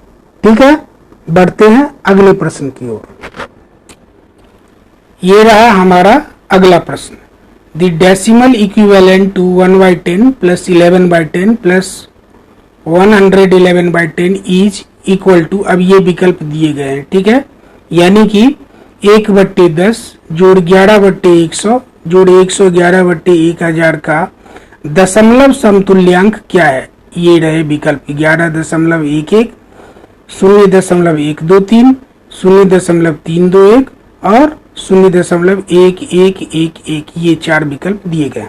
ठीक है। बढ़ते हैं अगले प्रश्न की ओर। ये रहा हमारा अगला प्रश्न। The decimal equivalent to 1/10 plus 11/10 plus 111/10 is equal to, अब ये विकल्प दिए गए हैं। ठीक है। यानी कि 1/10 जोड़ 11/100 जोड़ 111/1000 का दशमलव समतुल्यांक क्या है। ये रहे विकल्प 11.11, 0.123, 0.321 और 0.1111, ये 4 विकल्प दिए गए।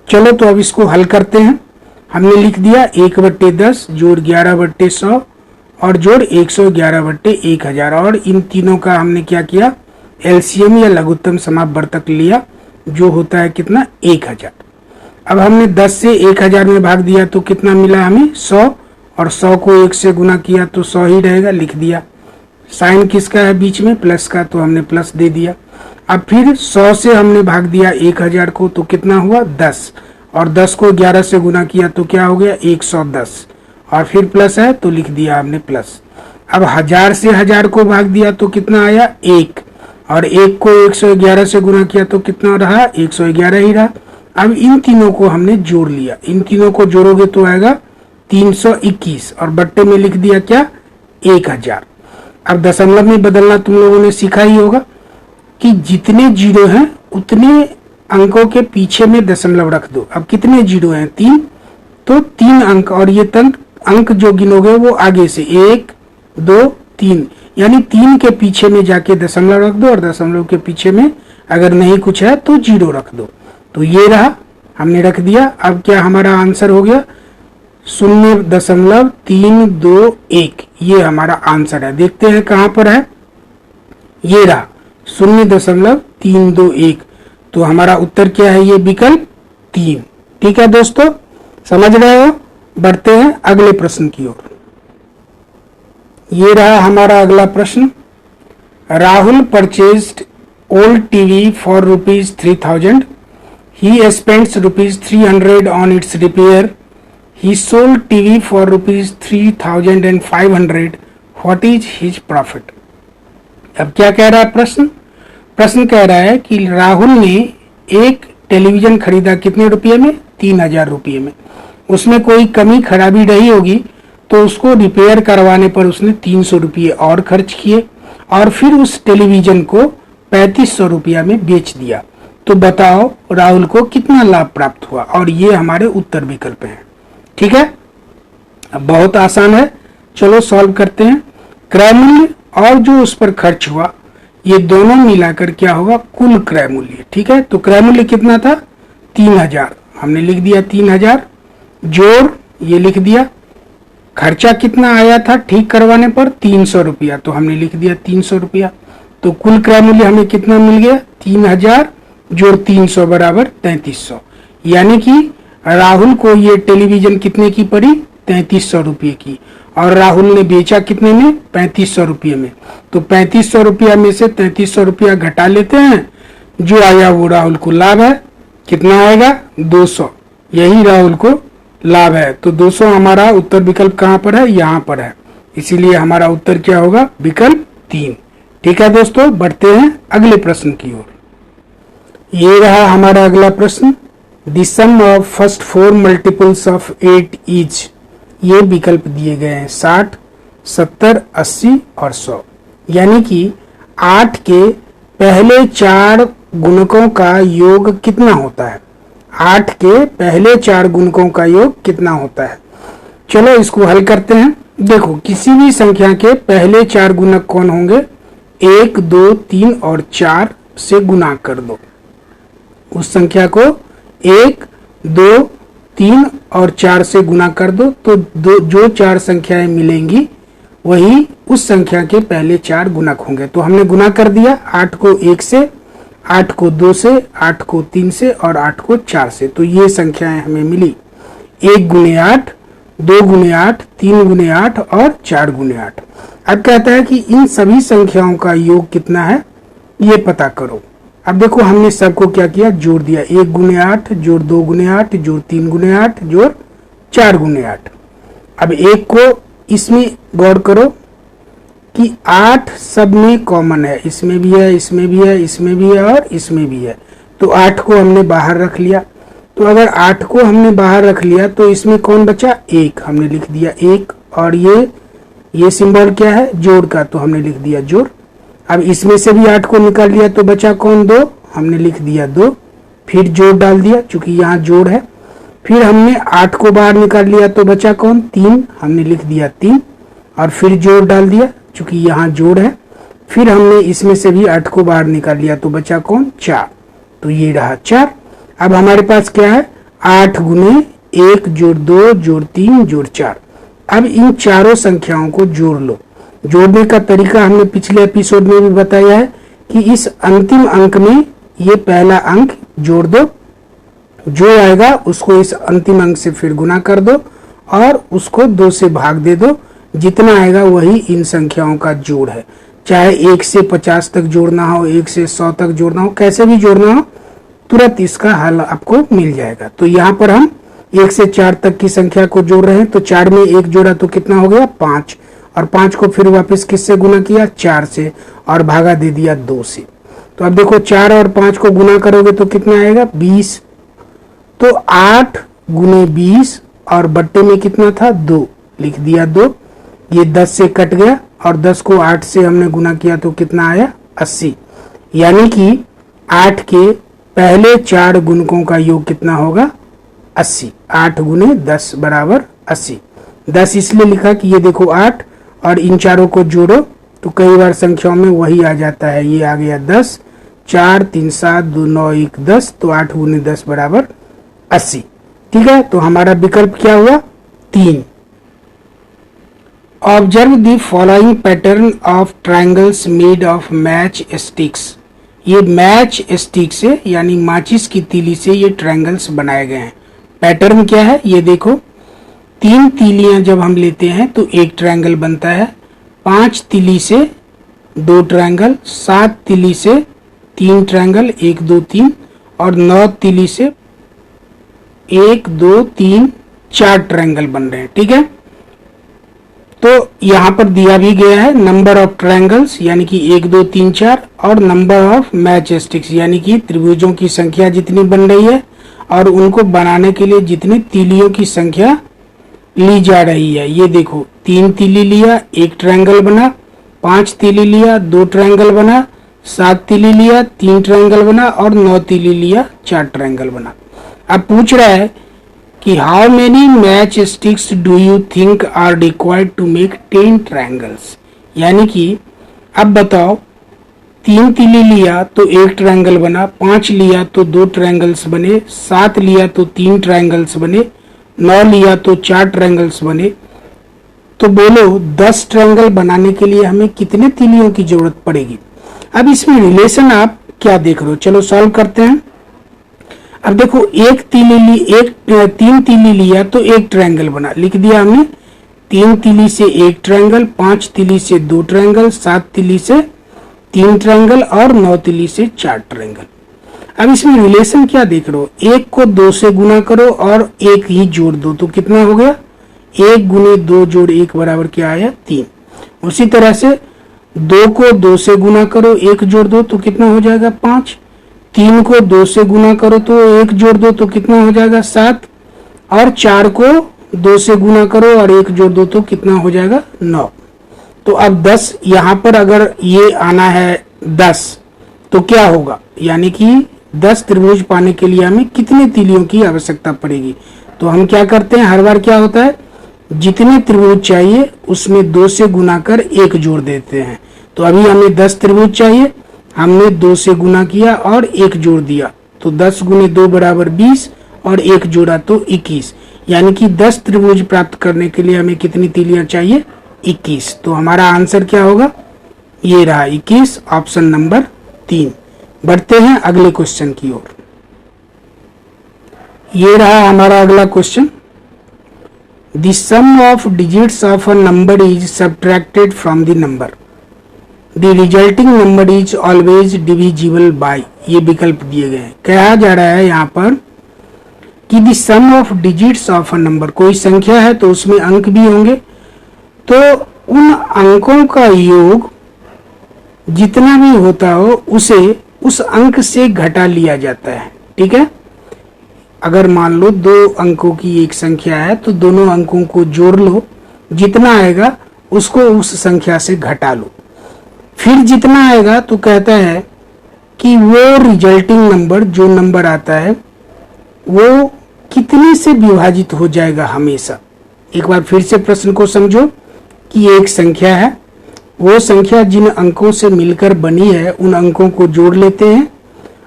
चलो तो अब इसको हल करते हैं। हमने लिख दिया 1/10 जोड़ 11/100 और जोड़ 111/1000 और इन तीनों का हमने क्या किया, एलसीएम या लघुत्तम समापवर्तक लिया, जो होता है कितना 1000। अब हमने 10 से 1000 में भाग दिया तो कितना मिला हमें 100 और 100 को 1 से गुना किया तो 100 ही रहेगा, लिख दिया। साइन किसका है बीच में, प्लस का, तो हमने प्लस दे दिया। अब फिर 100 से हमने भाग दिया 1000 को तो कितना हुआ 10 और 10 को 11 से गुना किया तो क्या हो गया 110 और फिर प्लस है तो लिख दिया हमने प्लस। अब 1000 से 1000 को भाग दिया तो कितना आया 1 और 1 को 111 से गुना किया तो कितना रहा 111 ही रहा। अब इन तीनों को हमने जोड़ लिया, इन तीनों को जोड़ोगे तो आएगा 321 और बट्टे में लिख दिया क्या 1000। अब दशमलव में बदलना तुम लोगों ने सीखा ही होगा कि जितने जीरो हैं उतने अंकों के पीछे में दशमलव रख दो। अब कितने जीरो हैं 3, तो 3 अंक और ये अंक जो गिनोगे वो आगे से 1 2 3, यानी 3 के पीछे में जाके दशमलव रख दो और दशमलव के पीछे में अगर नहीं कुछ है तो जीरो रख दो। तो ये रहा, हमने रख दिया। अब क्या हमारा आंसर हो गया 0.321, ये हमारा आंसर है। देखते हैं कहां पर है, ये रहा 0.321। तो हमारा उत्तर क्या है, ये विकल्प 3। ठीक है दोस्तों, समझ रहे हो। बढ़ते हैं अगले प्रश्न की ओर। ये रहा हमारा अगला प्रश्न। Rahul purchased old TV for ₹3000. He spends ₹300 on its repair. He sold TV for ₹3500. What is his profit? अब क्या कह रहा है प्रश्न कह रहा है कि राहुल ने एक टेलीविजन खरीदा कितने रुपये में 3000 रुपये में। उसमें कोई कमी खराबी रही होगी तो उसको रिपेयर करवाने पर उसने 300 रुपये और खर्च किए और फिर उस टेलीविजन को 3500 रुपया में बेच दिया। तो बताओ राहुल को कितना लाभ प्राप्त हुआ। और ये हमारे उत्तर विकल्प हैं। ठीक है, अब बहुत आसान है, चलो सॉल्व करते हैं। क्रय मूल्य और जो उस पर खर्च हुआ ये दोनों मिलाकर क्या होगा कुल क्रय मूल्य। ठीक है, तो क्रय मूल्य कितना था 3000, हमने लिख दिया 3000, जोड़ ये लिख दिया। खर्चा कितना आया था ठीक करवाने पर 300 रुपया, तो हमने लिख दिया 300 रुपया। तो कुल क्रय मूल्य हमें कितना मिल गया 3000 जोड़ 300 बराबर 3300, यानी कि राहुल को ये टेलीविजन कितने की पड़ी 3300 रुपये की और राहुल ने बेचा कितने में 3500 रुपये में। तो 3500 रुपया में से 3300 रुपया घटा लेते हैं, जो आया वो राहुल को लाभ है। कितना आएगा 200, यही राहुल को लाभ है। तो 200 हमारा उत्तर विकल्प कहाँ पर है, यहाँ पर है, इसीलिए हमारा उत्तर क्या होगा, विकल्प 3। ठीक है दोस्तों, बढ़ते हैं अगले प्रश्न की ओर। ये रहा हमारा अगला प्रश्न। The sum of first 4 multiples of 8 is, ये विकल्प दिए गए हैं 60, 70, 80 और 100। यानी कि 8 के पहले 4 गुणकों का योग कितना होता है, 8 के पहले 4 गुणकों का योग कितना होता है। चलो इसको हल करते हैं। देखो, किसी भी संख्या के पहले 4 गुणक कौन होंगे, 1, 2, 3 और 4 से गुणा कर दो। उस संख्या को 1, 2, 3 और 4 से गुणा कर दो, तो जो 4 संख्याएं मिलेंगी वही उस संख्या के पहले 4 गुणक होंगे। तो हमने गुणा कर दिया, 8 को 1 से, 8 को 2 से, 8 को 3 से और 8 को 4 से। तो ये संख्याएं हमें मिली 1 गुणे 8, 2 गुणे 8, 3 गुणे 8 और 4 गुणे 8। अब कहता है कि इन सभी संख्याओं का योग कितना है, ये पता करो। अब देखो, हमने सबको क्या किया, जोड़ दिया। 1 गुणे 8 जोड़ 2 गुणे 8 जोड़ 3 गुणे 8 जोड़ 4 गुणे 8। अब एक को इसमें गौर करो कि 8 सब में कॉमन है, इसमें भी है, इसमें भी है, इसमें भी है और इसमें भी है। तो 8 को हमने बाहर रख लिया। तो अगर 8 को हमने बाहर रख लिया तो इसमें कौन बचा, 1, हमने लिख दिया 1। और ये सिंबल क्या है, जोड़ का, तो हमने लिख दिया जोड़। अब इसमें से भी 8 को निकाल लिया तो बचा कौन, 2, हमने लिख दिया 2। फिर जोड़ डाल दिया चूंकि यहाँ जोड़ है। फिर हमने 8 को बाहर निकाल लिया तो बचा कौन, 3, हमने लिख दिया 3। और फिर जोड़ डाल दिया चूंकि यहाँ जोड़ है। फिर हमने इसमें से भी 8 को बाहर निकाल लिया तो बचा कौन, 4। तो ये रहा 4। अब हमारे पास क्या है, 8 गुणे 1 जोड़ 2 जोड़ 3 जोड़ 4। अब इन चारों संख्याओं को जोड़ लो। जोड़ने का तरीका हमने पिछले एपिसोड में भी बताया है कि इस अंतिम अंक में ये पहला अंक जोड़ दो, जो आएगा उसको इस अंतिम अंक से फिर गुना कर दो और उसको 2 से भाग दे दो। जितना आएगा वही इन संख्याओं का जोड़ है। चाहे 1 से 50 तक जोड़ना हो, 1 से 100 तक जोड़ना हो, कैसे भी जोड़ना हो, तुरंत इसका हल आपको मिल जाएगा। तो यहाँ पर हम 1 से 4 तक की संख्या को जोड़ रहे हैं। तो 4 में 1 जोड़ा तो कितना हो गया, 5। और 5 को फिर वापस किससे गुना किया, 4 से, और भागा दे दिया 2 से। तो अब देखो, 4 और 5 को गुना करोगे तो कितना आएगा, 20। तो 8 गुने 20 और बट्टे में कितना था, 2, लिख दिया 2। ये 10 से कट गया और 10 को 8 से हमने गुना किया तो कितना आया, 80। यानी कि 8 के पहले 4 गुणकों का योग कितना होगा, 80। 8 गुने 10 बराबर 80। 10 इसलिए लिखा कि ये देखो 8 और इन चारों को जोड़ो तो कई बार संख्याओं में वही आ जाता है। ये आ गया 10, 4, 3, 7, 2, 9, 1, 10। तो 8 गुने 10 बराबर 80। ठीक है, तो हमारा विकल्प क्या हुआ, 3। Observe the following pattern of triangles made of match sticks. ये मैच स्टिक से यानी माचिस की तीली से ये ट्रायंगल्स बनाए गए हैं। पैटर्न क्या है, ये देखो, 3 तीलियां जब हम लेते हैं तो एक ट्रायंगल बनता है, 5 तीली से 2 ट्रायंगल, 7 तीली से 3 ट्रायंगल, 1, 2, 3, और 9 तीली से 1, 2, 3, 4 ट्रायंगल बन रहे हैं। ठीक है, तो यहाँ पर दिया भी गया है नंबर ऑफ ट्रायंगल्स यानी कि 1, 2, 3, 4 और नंबर ऑफ मैच स्टिक्स यानी कि त्रिभुजों की संख्या जितनी बन रही है और उनको बनाने के लिए जितनी तीलियों की संख्या ली जा रही है। ये देखो, 3 तीली लिया, 1 ट्रायंगल बना, 5 तीली लिया, 2 ट्रायंगल बना, 7 तीली लिया, 3 ट्रायंगल बना और 9 तीली लिया, 4 ट्रायंगल बना। अब पूछ रहा है कि how many match sticks do you think are required to make 10 triangles. यानी कि अब बताओ, 3 तीली लिया तो 1 ट्रायंगल बना, 5 लिया तो 2 ट्रायंगल्स बने, 7 लिया तो 3 ट्रायंगल्स बने, 9 लिया तो 4 ट्रायंगल्स बने। तो बोलो 10 ट्रायंगल बनाने के लिए हमें कितने तीलियों की जरूरत पड़ेगी। अब इसमें रिलेशन आप क्या देख रहे हो, चलो सॉल्व करते हैं। अब देखो, 3 तीली लिया तो 1 ट्रायंगल बना, लिख दिया हमने। 3 तीली से 1 ट्रायंगल, 5 तीली से 2 ट्रायंगल, 7 तीली से 3 ट्रायंगल और 9 तीली से 4 ट्रायंगल। अब इसमें रिलेशन क्या देख रहे हो, एक को 2 से गुना करो और एक ही जोड़ दो तो कितना हो गया, 1 गुने 2 जोड़ 1 बराबर क्या आया 3। उसी तरह से 2 को 2 से गुना करो 1 जोड़ दो तो कितना हो जाएगा 5। 3 को 2 से गुना करो तो 1 जोड़ दो तो कितना हो जाएगा 7। और 4 को 2 से गुना करो और 1 जोड़ दो तो कितना हो जाएगा 9। तो अब 10 यहाँ पर अगर ये आना है 10 तो क्या होगा, यानी कि 10 त्रिभुज पाने के लिए हमें कितने तीलियों की आवश्यकता पड़ेगी। तो हम क्या करते हैं, हर बार क्या होता है, जितने त्रिभुज चाहिए उसमें 2 से गुना कर 1 जोड़ देते हैं। तो अभी हमें 10 त्रिभुज चाहिए, हमने 2 से गुना किया और 1 जोड़ दिया तो 10 गुने 2 बराबर 20 और 1 जोड़ा तो 21, यानी कि 10 त्रिभुज प्राप्त करने के लिए हमें कितनी तीलियां चाहिए 21। तो हमारा आंसर क्या होगा, ये रहा 21, ऑप्शन नंबर 3। बढ़ते हैं अगले क्वेश्चन की ओर। ये रहा हमारा अगला question. The sum of digits of a number is subtracted from the number, the resulting number is always divisible by. ये विकल्प दिए गए हैं। कहा जा रहा है यहाँ पर कि the sum of digits of a number, कोई संख्या है तो उसमें अंक भी होंगे, तो उन अंकों का योग जितना भी होता हो उसे उस अंक से घटा लिया जाता है। ठीक है, अगर मान लो 2 अंकों की एक संख्या है तो दोनों अंकों को जोड़ लो, जितना आएगा उसको उस संख्या से घटा लो, फिर जितना आएगा तो कहता है कि वो रिजल्टिंग नंबर, जो नंबर आता है वो कितने से विभाजित हो जाएगा हमेशा। एक बार फिर से प्रश्न को समझो कि एक संख्या है, वो संख्या जिन अंकों से मिलकर बनी है उन अंकों को जोड़ लेते हैं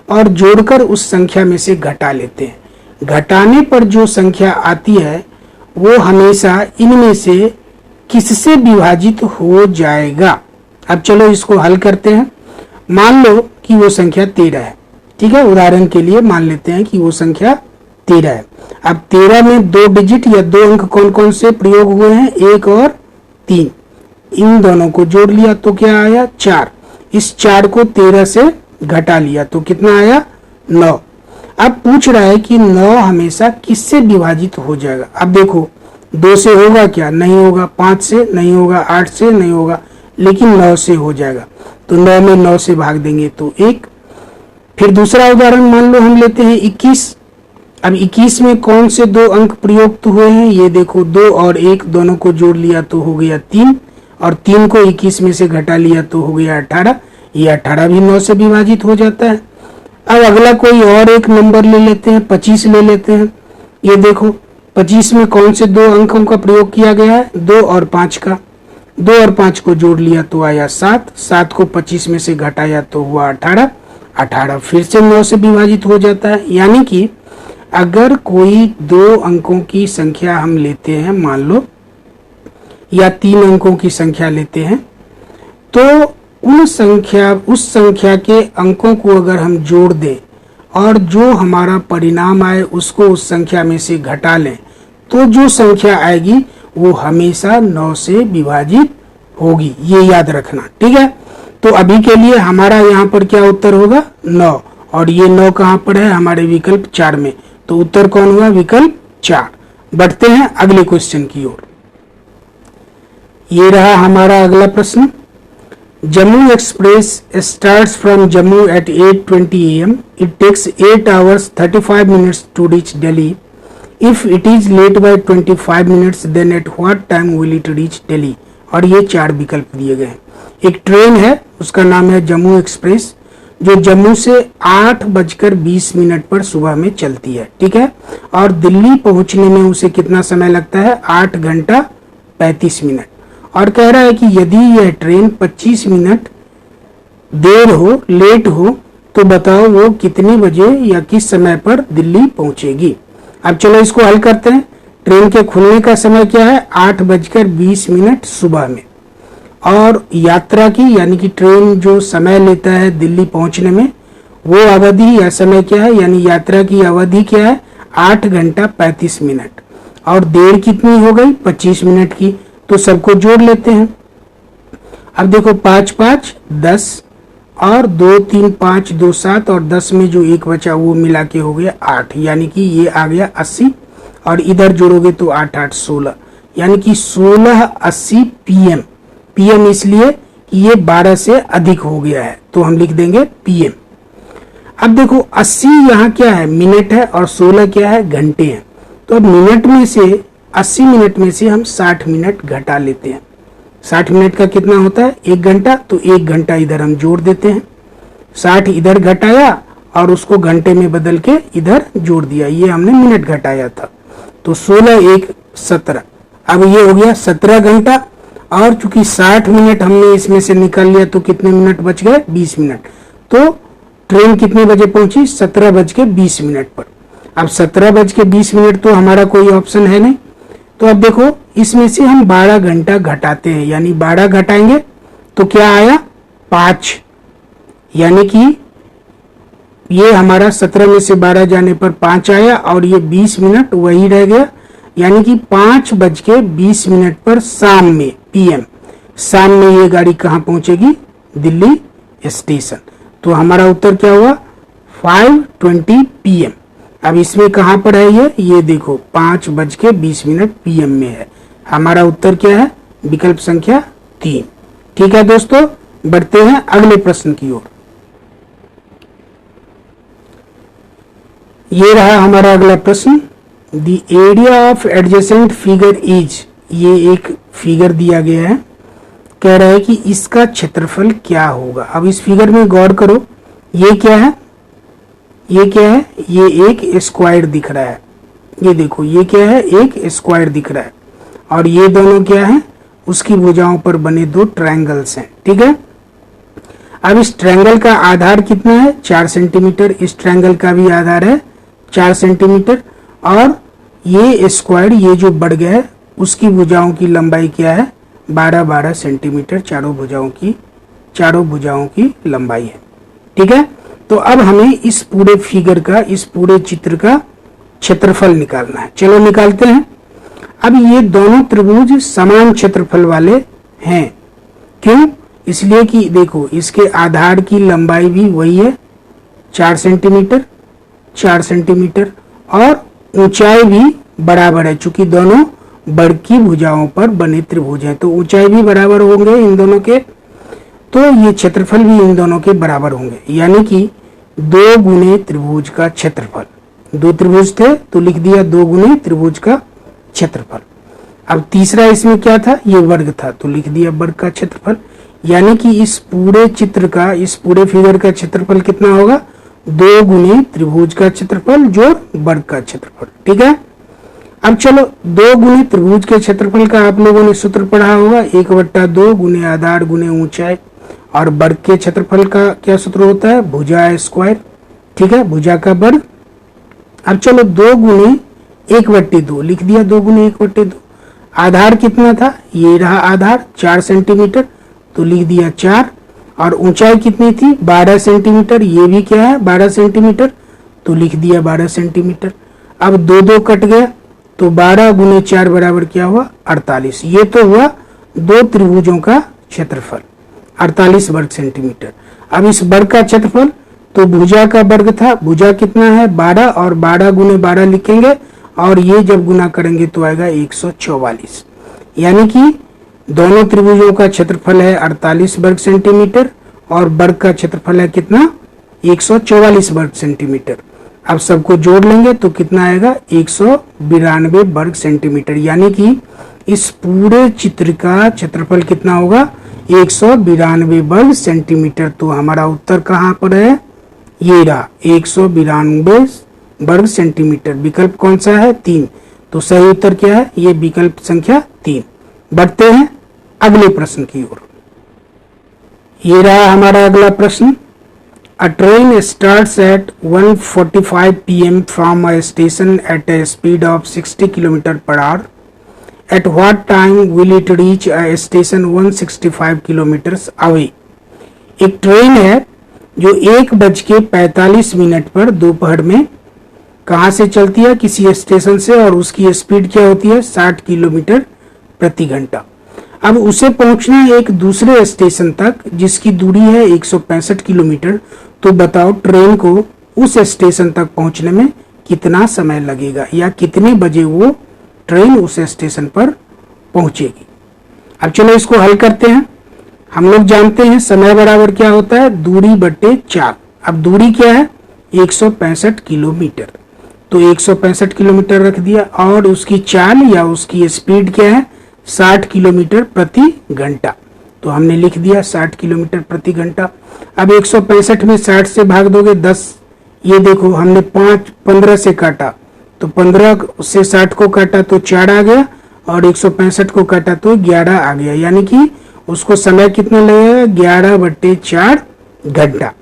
और जोड़कर उस संख्या में से घटा लेते हैं। घटाने पर जो संख्या आती है वो हमेशा इनमें से किससे विभाजित हो जाएगा। अब चलो इसको हल करते हैं। मान लो कि वो संख्या 13 है। ठीक है, उदाहरण के लिए मान लेते हैं कि वो संख्या 13 है। अब 13 में 2 डिजिट या 2 अंक कौन कौन से प्रयोग हुए हैं, 1 और 3। इन दोनों को जोड़ लिया तो क्या आया 4। इस 4 को 13 से घटा लिया तो कितना आया 9। अब पूछ रहा है कि 9 हमेशा किससे विभाजित हो जाएगा। अब देखो 2 से होगा क्या, नहीं होगा, 5 से नहीं होगा, 8 से नहीं होगा, लेकिन 9 से हो जाएगा। तो 9 में 9 से भाग देंगे तो 1। फिर दूसरा उदाहरण मान लो हम लेते हैं 21। अब 21 में कौन से 2 अंक प्रयुक्त हुए हैं, ये देखो 2 और 1 दोनों को जोड़ लिया तो हो गया 3 और 3 को 21 में से घटा लिया तो हो गया 18। ये 18 भी 9 से विभाजित हो जाता है। अब अगला कोई और एक नंबर ले लेते हैं, 25 ले लेते हैं। ये देखो 25 में कौन से 2 अंकों का प्रयोग किया गया है, 2 और 5 का। 2 और 5 को जोड़ लिया तो आया 7। 7 को 25 में से घटाया तो हुआ 18। 18 फिर से 9 से विभाजित हो जाता है। यानी कि अगर कोई 2 अंकों की संख्या हम लेते हैं, मान लो, या 3 अंकों की संख्या लेते हैं, तो उस संख्या के अंकों को अगर हम जोड़ दें और जो हमारा परिणाम आए उसको उस संख्या में से घटा लें तो जो संख्या आएगी वो हमेशा 9 से विभाजित होगी। ये याद रखना। ठीक है, तो अभी के लिए हमारा यहाँ पर क्या उत्तर होगा 9, और ये 9 कहाँ पर है, हमारे विकल्प 4 में। तो उत्तर कौन हुआ, विकल्प 4। बढ़ते हैं अगले क्वेश्चन की ओर। ये रहा हमारा अगला प्रश्न। Jammu Express starts from Jammu at 8:20 a.m. It takes 8 hours 35 minutes to reach Delhi. If it is late by 25 minutes, then at what time will it reach Delhi? और ये 4 विकल्प दिए गए हैं। एक ट्रेन है, उसका नाम है जम्मू एक्सप्रेस, जो जम्मू से 8:20 पर सुबह में चलती है। ठीक है, और दिल्ली पहुंचने में उसे कितना समय लगता है, 8 घंटा 35 मिनट। और कह रहा है कि यदि यह ट्रेन 25 मिनट देर हो, लेट हो, तो बताओ वो कितने बजे या किस समय पर दिल्ली पहुंचेगी। अब चलो इसको हल करते हैं। ट्रेन के खुलने का समय क्या है, 8:20 सुबह में, और यात्रा की यानी कि ट्रेन जो समय लेता है दिल्ली पहुंचने में, वो अवधि या समय क्या है, यानी यात्रा की अवधि क्या है, 8 घंटा 35 मिनट। और देर कितनी हो गई, 25 मिनट की। तो सबको जोड़ लेते हैं। अब देखो 5 5 10 और 2 3 5 2 7 और 10 में जो एक बचा वो मिला के हो गया 8, यानी कि ये आ गया 80 और इधर जोड़ोगे तो 8 8 16, यानी कि 16:80 PM। PM इसलिए कि ये 12 से अधिक हो गया है तो हम लिख देंगे PM। अब देखो 80 यहाँ क्या है, मिनट है, और 16 क्या है, घंटे हैं। तो अब मिनट में से 80 मिनट में से हम 60 मिनट घटा लेते हैं। 60 मिनट का कितना होता है, 1 घंटा, तो 1 घंटा इधर हम जोड़ देते हैं। 60 इधर घटाया और उसको घंटे में बदल के इधर जोड़ दिया, ये हमने मिनट घटाया था। तो 16 1 17, अब ये हो गया 17 घंटा। और चूंकि 60 मिनट हमने इसमें से निकाल लिया तो कितने मिनट बच गए, 20 मिनट। तो ट्रेन कितने बजे पहुंची, 17:20 पर। अब 17:20 तो हमारा कोई ऑप्शन है नहीं, तो अब देखो इसमें से हम 12 घंटा घटाते हैं, यानी 12 घटाएंगे तो क्या आया, 5, यानी कि ये हमारा 17 में से 12 जाने पर 5 आया और ये 20 मिनट वही रह गया, यानी कि 5:20 पर शाम में, PM शाम में ये गाड़ी कहाँ पहुंचेगी, दिल्ली स्टेशन। तो हमारा उत्तर क्या हुआ, 5:20 PM। अब इसमें कहां पर है ये देखो 5:20 PM में है। हमारा उत्तर क्या है, विकल्प संख्या 3। ठीक है दोस्तों, बढ़ते हैं अगले प्रश्न की ओर। ये रहा हमारा अगला प्रश्न। The area of adjacent figure is, ये एक फिगर दिया गया है, कह रहा है कि इसका क्षेत्रफल क्या होगा। अब इस फिगर में गौर करो, ये क्या है, ये क्या है, ये एक स्क्वायर दिख रहा है। ये देखो ये क्या है, एक स्क्वायर दिख रहा है, और ये दोनों क्या है, उसकी भुजाओं पर बने 2 ट्रायंगल्स हैं। ठीक है, अब इस ट्रायंगल का आधार कितना है, 4 सेंटीमीटर। इस ट्रायंगल का भी आधार है 4 सेंटीमीटर, और ये स्क्वायर, ये जो बढ़ गया है, उसकी भुजाओं की लंबाई क्या है, 12-12 सेंटीमीटर। चारों भुजाओं की लंबाई है। ठीक है, तो अब हमें इस पूरे फिगर का, इस पूरे चित्र का क्षेत्रफल निकालना है। चलो निकालते हैं। अब ये दोनों त्रिभुज समान क्षेत्रफल वाले हैं। क्यों, इसलिए कि देखो इसके आधार की लंबाई भी वही है 4 सेंटीमीटर, 4 सेंटीमीटर, और ऊंचाई भी बराबर है। चूंकि दोनों वर्ग की भुजाओं पर बने त्रिभुज हैं तो ऊंचाई भी बराबर होंगे इन दोनों के, तो ये क्षेत्रफल भी इन दोनों के बराबर होंगे, यानी कि 2 गुने त्रिभुज का क्षेत्रफल। 2 त्रिभुज थे तो लिख दिया 2 गुने त्रिभुज का क्षेत्रफल। अब तीसरा इसमें क्या था, ये वर्ग था तो लिख दिया वर्ग का क्षेत्रफल, यानी कि इस पूरे चित्र का, इस पूरे फिगर का क्षेत्रफल कितना होगा, 2 गुने त्रिभुज का क्षेत्रफल जोड़ वर्ग का क्षेत्रफल। ठीक है, अब चलो 2 गुने त्रिभुज के क्षेत्रफल का आप लोगों ने सूत्र पढ़ा होगा, 1/2 गुने आधार गुने ऊंचाई, और वर्ग के क्षेत्रफल का क्या सूत्र होता है, भुजा स्क्वायर। ठीक है, भुजा का वर्ग। अब चलो 2 गुने 1/2 लिख दिया, 2 गुने 1/2। आधार कितना था, ये रहा आधार 4 सेंटीमीटर तो लिख दिया 4, और ऊंचाई कितनी थी, 12 सेंटीमीटर, ये भी क्या है 12 सेंटीमीटर तो लिख दिया 12 सेंटीमीटर। अब 2 कट गया तो 12 गुने 4 बराबर क्या हुआ, 48। ये तो हुआ 2 त्रिभुजों का क्षेत्रफल, 48 वर्ग सेंटीमीटर। अब इस वर्ग का क्षेत्रफल तो भुजा का वर्ग था, भुजा कितना है 12, और 12 गुने 12 लिखेंगे, और ये जब गुना करेंगे तो आएगा 144, यानी कि दोनों त्रिभुजों का क्षेत्रफल है 48 वर्ग सेंटीमीटर, और वर्ग का क्षेत्रफल है कितना, 144 वर्ग सेंटीमीटर। अब सबको जोड़ लेंगे तो कितना आएगा, 192 वर्ग सेंटीमीटर, यानी कि इस पूरे चित्र का क्षेत्रफल कितना होगा, 192 वर्ग सेंटीमीटर। तो हमारा उत्तर कहाँ पर है, ये रहा 192 वर्ग सेंटीमीटर। विकल्प कौन सा है, 3। तो सही उत्तर क्या है, ये विकल्प संख्या 3। बढ़ते हैं अगले प्रश्न की ओर। ये रहा हमारा अगला प्रश्न। A train starts at 1:45 PM from a station at a speed of 60 km per hour. At what time will it reach a station 165 kilometers away? एक ट्रेन है जो 1:45 पर दोपहर में कहाँ से चलती है, किसी स्टेशन से, और उसकी स्पीड क्या होती है 60 किलोमीटर प्रति घंटा। अब उसे पहुंचना है एक दूसरे स्टेशन तक जिसकी दूरी है 165 किलोमीटर। तो बताओ ट्रेन को उस स्टेशन तक पहुंचने में कितना समय लगेगा या कितने बजे वो ट्रेन उस स्टेशन पर पहुंचेगी। अब चलो इसको हल करते हैं। हम लोग जानते हैं समय बराबर क्या होता है, दूरी बट्टे 4। अब दूरी क्या है 165 किलोमीटर, तो 165 किलोमीटर रख दिया और उसकी चाल या उसकी स्पीड क्या है 60 किलोमीटर प्रति घंटा। तो हमने लिख दिया 60 किलोमीटर प्रति घंटा। अब 165 में 60 से भाग दोगे 10, ये देखो हमने 15 से काटा तो 15 से 60 को काटा तो 4 आ गया और 165 को काटा तो 11 आ गया, यानी कि उसको समय कितना लगेगा 11/4 घंटा।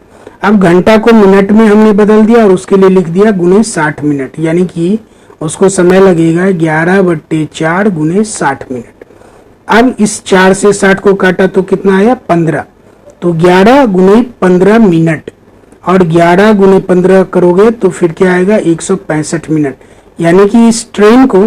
अब घंटा को मिनट में हमने बदल दिया और उसके लिए लिख दिया गुने 60 मिनट, यानी कि उसको समय लगेगा 11/4 गुने 60 मिनट। अब इस 4 से 60 को काटा तो कितना आया 15, तो 11 गुने 15 मिनट और 11 गुने 15 करोगे तो फिर क्या आएगा 165 मिनट, यानी कि इस ट्रेन को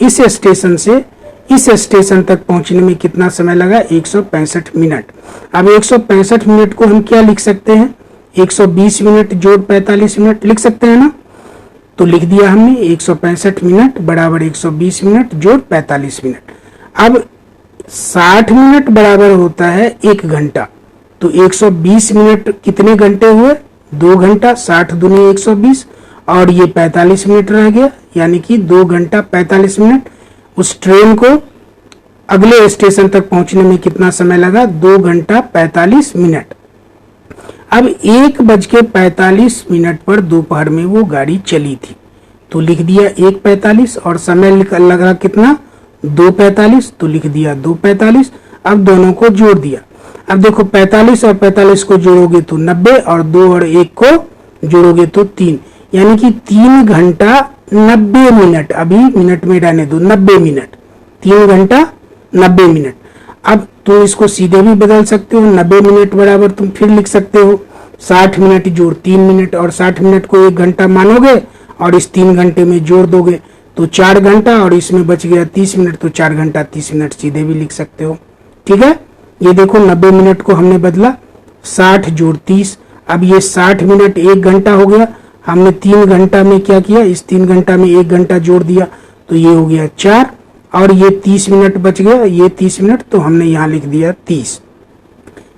इस स्टेशन से इस स्टेशन तक पहुंचने में कितना समय लगा 165 मिनट। अब 165 मिनट को हम क्या लिख सकते हैं 120 मिनट जोड़ 45 मिनट लिख सकते हैं ना। तो लिख दिया हमने 165 मिनट बराबर 120 मिनट जोड़ 45 मिनट। अब 60 मिनट बराबर होता है 1 घंटा, तो 120 मिनट कितने घंटे हुए 2 घंटा, 60 दूनी 120 और ये 45 मिनट रह गया, यानी कि 2 घंटा 45 मिनट। उस ट्रेन को अगले स्टेशन तक पहुंचने में कितना समय लगा 2 घंटा 45 मिनट। अब 1:45 पर दोपहर में वो गाड़ी चली थी, तो लिख दिया 1:45 और समय लगा कितना 2:45, तो लिख दिया 2:45। अब दोनों को जोड़ दिया। अब देखो 45 और 45 को जोड़ोगे तो 90 और 2 और 1 को जोड़ोगे तो 3, यानी कि 3 घंटा 90 मिनट। अभी मिनट में रहने दो 90 मिनट, 3 घंटा 90 मिनट। अब तुम इसको सीधे भी बदल सकते हो, 90 मिनट बराबर तुम फिर लिख सकते हो 60 मिनट जोड़ 3 मिनट और 60 मिनट को 1 घंटा मानोगे और इस 3 घंटे में जोड़ दोगे तो 4 घंटा और इसमें बच गया 30 मिनट, तो 4 घंटा 30 मिनट सीधे भी लिख सकते हो। ठीक है, ये देखो 90 मिनट को हमने बदला 60 जोड़ 30। अब ये 60 मिनट 1 घंटा हो गया, हमने 3 घंटा में क्या किया इस 3 घंटा में 1 घंटा जोड़ दिया तो ये हो गया 4 और ये 30 मिनट बच गया, ये 30 मिनट तो हमने यहाँ लिख दिया 30,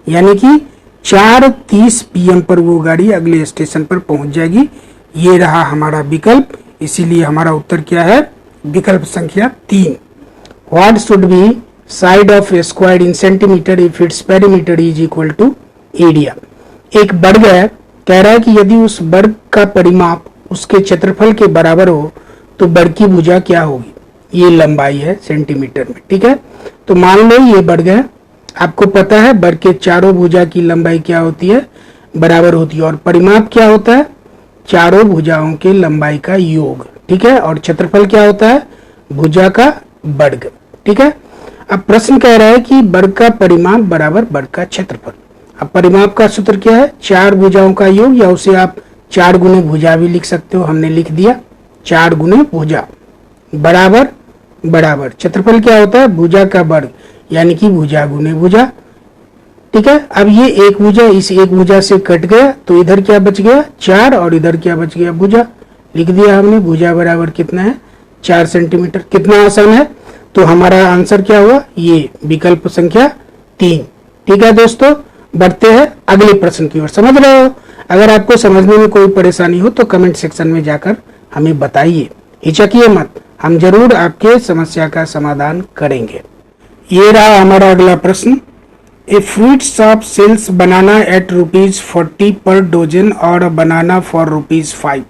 यानी कि 4:30 PM पर वो गाड़ी अगले स्टेशन पर पहुंच जाएगी। ये रहा हमारा विकल्प, इसीलिए हमारा उत्तर क्या है विकल्प संख्या 3। What should be side of a square in centimetre if its perimeter is equal to area. एक वर्ग है, कह रहा है कि यदि उस वर्ग का परिमाप उसके क्षेत्रफल के बराबर हो तो वर्ग की भुजा क्या होगी। ये लंबाई है सेंटीमीटर में, ठीक है। तो मान लो ये वर्ग है, आपको पता है वर्ग के चारों भुजा की लंबाई क्या होती है बराबर होती है और परिमाप क्या होता है चारों भुजाओं के लंबाई का योग, ठीक है। और क्षेत्रफल क्या होता है भुजा का वर्ग, ठीक है। अब प्रश्न कह रहा है कि वर्ग का परिमाप बराबर वर्ग का क्षेत्रफल। अब परिमाप का सूत्र क्या है 4 भुजाओं का योग, या उसे आप 4 गुने भुजा भी लिख सकते हो, हमने लिख दिया 4 गुने भुजा बराबर बराबर क्षेत्रफल क्या होता है भुजा का वर्ग, यानी कि भुजा गुने भुजा, ठीक है। अब ये एक भुजा इस एक भुजा से कट गया तो इधर क्या बच गया 4 और इधर क्या बच गया भुजा, लिख दिया हमने भुजा बराबर कितना है 4 सेंटीमीटर। कितना आसान है, तो हमारा आंसर क्या हुआ ये विकल्प संख्या 3, ठीक है। दोस्तों बढ़ते हैं अगले प्रश्न की ओर, समझ रहे हो। अगर आपको समझने में कोई परेशानी हो तो कमेंट सेक्शन में जाकर हमें बताइए, हिचकिए मत, हम जरूर आपके समस्या का समाधान करेंगे। ये रहा हमारा अगला प्रश्न। A fruit shop sales banana at ₹40 per dozen और banana for ₹5।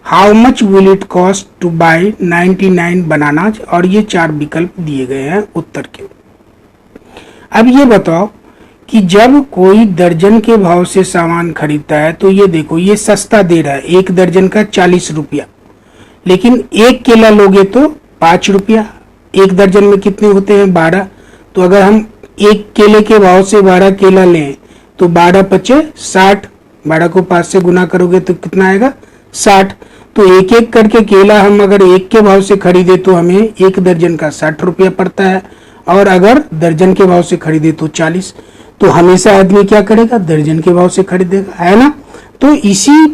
How much will it cost to buy 99 bananas. और ये 4 विकल्प दिए गए हैं उत्तर के। अब ये बताओ कि जब कोई दर्जन के भाव से सामान खरीदता है तो ये देखो ये सस्ता दे रहा है, 1 दर्जन का 40 रुपया, लेकिन 1 केला लोगे तो 5 रुपया। 1 दर्जन में कितने होते हैं 12, तो अगर हम 1 केले के भाव से 12 केला लें तो 12 पचे 60, 12 को 5 से गुना करोगे तो कितना आएगा 60। तो एक एक करके केला हम अगर 1 के भाव से खरीदे तो हमें 1 दर्जन का 60 रुपया पड़ता है और अगर दर्जन के भाव से खरीदे तो 40। तो हमेशा आदमी क्या करेगा, दर्जन के भाव से खरीदेगा, है ना। तो इसी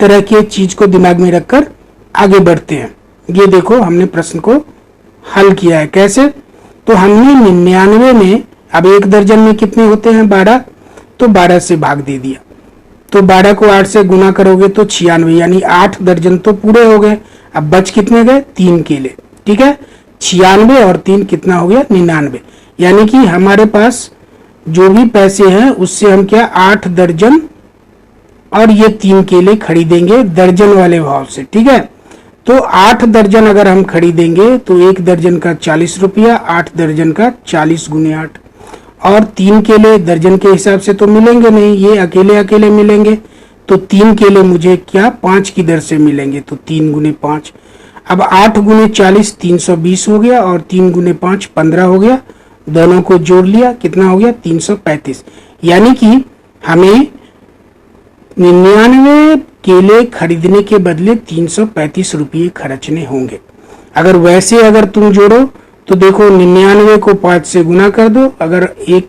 तरह के चीज को दिमाग में रखकर आगे बढ़ते हैं। ये देखो हमने प्रश्न को हल किया है। कैसे, तो हमने 99 में, अब एक दर्जन में कितने होते हैं, 12, तो 12 से भाग दे दिया। तो 12 को 8 से गुना करोगे तो 96, यानी 8 दर्जन तो पूरे हो गए। अब बच कितने गए, 3 केले, ठीक है। 96 और 3 कितना हो गया, 99। यानी कि हमारे पास जो भी पैसे हैं उससे हम क्या 8 दर्जन और ये 3 केले खरीदेंगे दर्जन वाले भाव से, ठीक है। तो 8 दर्जन अगर हम खरीदेंगे तो एक दर्जन का 40 रुपया, 8 दर्जन का 40 गुने 8, और 3 केले दर्जन के हिसाब से तो मिलेंगे नहीं, ये अकेले अकेले मिलेंगे। तो 3 केले मुझे क्या 5 की दर से मिलेंगे, तो 3 गुने 5। अब 8 गुने 40 320 हो गया, और 3 गुने 5 15 हो गया। दोनों को जोड़ लिया, कितना हो गया 335। यानी कि हमें 99 केले खरीदने के बदले 335 रुपये खर्चने होंगे। अगर वैसे अगर तुम जोड़ो तो देखो 99 को 5 से गुना कर दो। अगर एक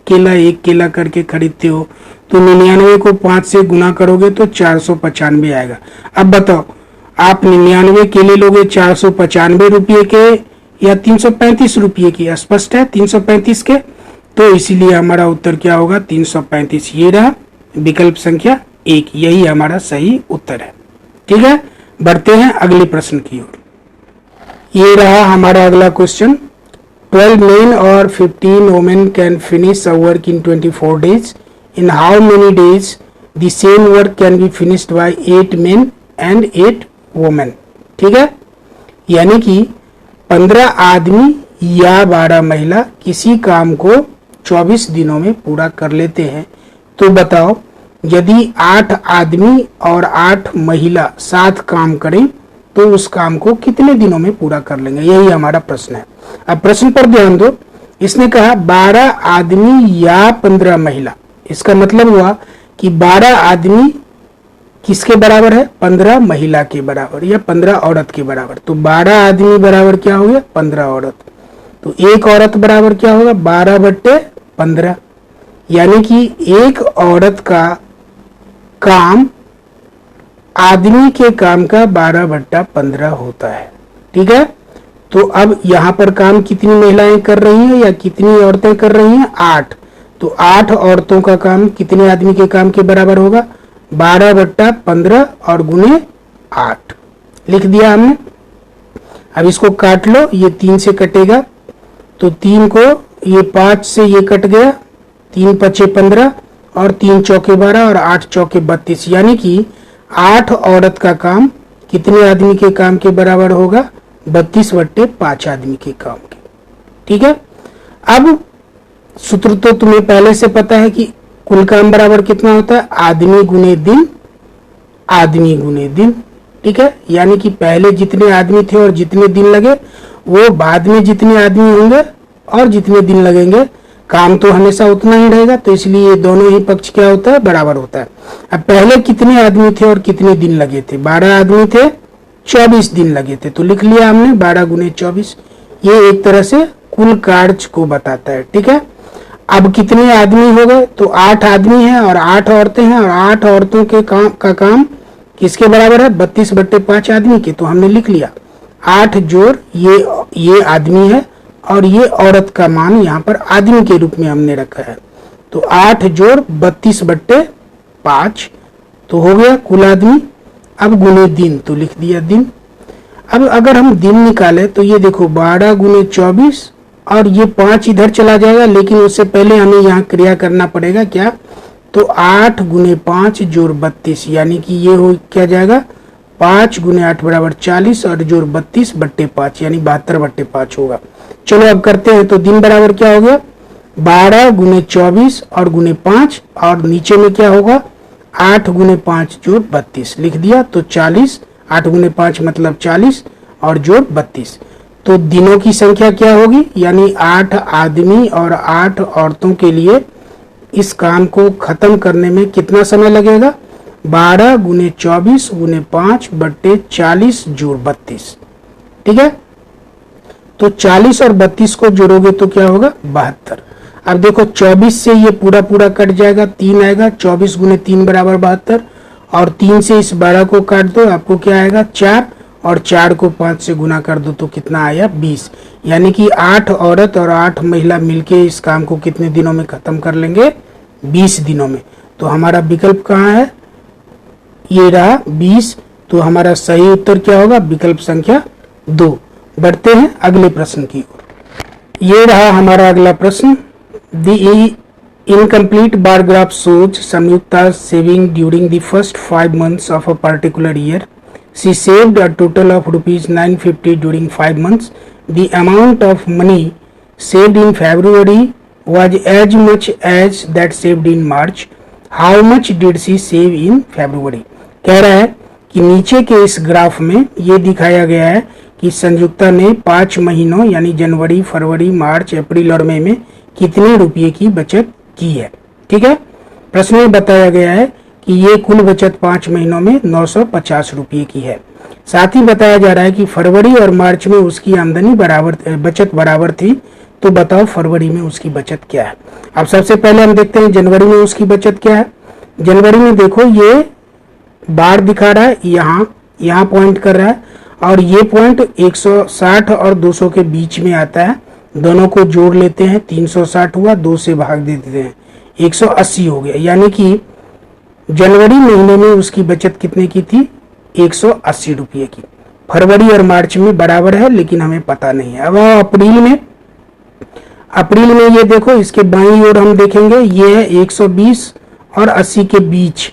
केला करके खरीदते हो तो 99 को 5 से गुना करोगे तो 495 आएगा। अब बताओ आप 99 केले लोगे 495 रुपये के या 335 रुपये की? स्पष्ट है 335 के, तो इसीलिए हमारा उत्तर क्या होगा 335। ये रहा विकल्प संख्या 1, यही हमारा सही उत्तर है। ठीक है, बढ़ते हैं अगले प्रश्न की ओर। ये रहा हमारा अगला question. 12 men or 15 women can finish a work in 24 days. In how many days the same work can be finished by 8 men and 8 women? ठीक है, यानी कि 15 आदमी या 12 महिला किसी काम को 24 दिनों में पूरा कर लेते हैं। तो बताओ यदि 8 आदमी और 8 महिला साथ काम करें तो उस काम को कितने दिनों में पूरा कर लेंगे, यही हमारा प्रश्न है। अब प्रश्न पर ध्यान दो, इसने कहा 12 आदमी या 15 महिला। इसका मतलब हुआ कि 12 आदमी किसके बराबर है, 15 महिला के बराबर या 15 औरत के बराबर। तो 12 आदमी बराबर क्या हो गया 15 औरत। तो एक औरत बराबर क्या होगा 12/15, यानी कि एक औरत का काम आदमी के काम का 12/15 होता है। ठीक है, तो अब यहाँ पर काम कितनी महिलाएं कर रही हैं या कितनी औरतें कर रही हैं, 8। तो 8 औरतों का काम कितने आदमी के काम के बराबर होगा 12/15 और गुने 8 लिख दिया हमने। अब इसको काट लो, ये 3 से कटेगा तो 3 को ये 5 से ये कट गया, 3 5 15 और 3 चौके 12 और 8 चौके 32, यानी कि 8 औरत का काम कितने आदमी के काम के बराबर होगा 32/5 आदमी के काम के। ठीक है, अब सूत्र तो तुम्हें पहले से पता है कि कुल काम बराबर कितना होता है आदमी गुने दिन, आदमी गुने दिन। ठीक है, यानी कि पहले जितने आदमी थे और जितने दिन लगे वो बाद में जितने आदमी होंगे और जितने दिन लगेंगे, काम तो हमेशा उतना ही रहेगा। तो इसलिए ये दोनों ही पक्ष क्या होता है बराबर होता है। अब पहले कितने आदमी थे और कितने दिन लगे थे, 12 आदमी थे 24 दिन लगे थे, तो लिख लिया हमने 12 गुने 24। ये एक तरह से कुल कार्य को बताता है। ठीक है, अब कितने आदमी हो गए, तो 8 आदमी हैं और 8 औरतें हैं, और 8 औरतों के काम का काम किसके बराबर है 32/5 आदमी के। तो हमने लिख लिया 8 जोड़ ये आदमी है और ये औरत का मान यहाँ पर आदमी के रूप में हमने रखा है। तो 8 जोड़ 32/5 तो हो गया कुल आदमी। अब गुने दिन, तो लिख दिया दिन। अब अगर हम दिन निकाले तो ये देखो 12 गुने 24 और ये 5 इधर चला जाएगा, लेकिन उससे पहले हमें यहाँ क्रिया करना पड़ेगा क्या, तो 8 गुने 5 जोड़ 32, यानी कि ये हो क्या जाएगा 5 गुने 8 बराबर 40 और जोड़ 32/5 यानी 72/5 होगा। चलो अब करते हैं, तो दिन बराबर क्या हो गया 12 गुने 24 और गुने 5, और नीचे में क्या होगा 8 गुने 5 जोड़ 32 लिख दिया। तो 40, 8 गुने 5 मतलब 40 और जोड़ 32। तो दिनों की संख्या क्या होगी, यानी 8 आदमी और 8 औरतों के लिए इस काम को खत्म करने में कितना समय लगेगा 12 गुने 24 गुने 5/40 जोड़ 32। ठीक है, तो 40 और 32 को जोड़ोगे तो क्या होगा 72। अब देखो 24 से ये पूरा पूरा कट जाएगा, 3 आएगा, 24 गुने 3 बराबर 72, और 3 से इस 12 को काट दो, आपको क्या आएगा 4, और 4 को 5 से गुना कर दो तो कितना आया 20। यानी कि 8 औरत और 8 महिला मिलके इस काम को कितने दिनों में खत्म कर लेंगे 20 दिनों में। तो हमारा विकल्प कहाँ है, ये रहा 20। तो हमारा सही उत्तर क्या होगा, विकल्प संख्या 2। बढ़ते हैं अगले प्रश्न की ओर। ये रहा हमारा अगला प्रश्न। The incomplete bar graph shows Samyukta's saving during the first 5 months of a particular year. She saved a total of rupees 950 during 5 months. The amount of money saved in February was as much as that saved in March. How much did she save in February? कह रहा है कि नीचे के इस graph में ये दिखाया गया है कि संयुक्ता ने 5 महीनों यानी जनवरी, फरवरी, मार्च, अप्रैल और मई में कितने रुपये की बचत की है। ठीक है, प्रश्न में बताया गया है कि ये कुल बचत 5 महीनों में 950 रुपये की है। साथ ही बताया जा रहा है कि फरवरी और मार्च में उसकी आमदनी बचत बराबर थी। तो बताओ फरवरी में उसकी बचत क्या है। अब सबसे पहले हम देखते हैं जनवरी में उसकी बचत क्या है। जनवरी में देखो ये बार दिखा रहा है, यहाँ पॉइंट कर रहा है, और ये पॉइंट 160 और 200 के बीच में आता है। दोनों को जोड़ लेते हैं, 360 हुआ, 2 से भाग दे देते हैं, 180 हो गया। यानी कि जनवरी महीने में उसकी बचत कितने की थी 180 रुपये की। फरवरी और मार्च में बराबर है लेकिन हमें पता नहीं है। अब अप्रैल में ये देखो, इसके बाईं ओर हम देखेंगे ये है 120 और 80 के बीच।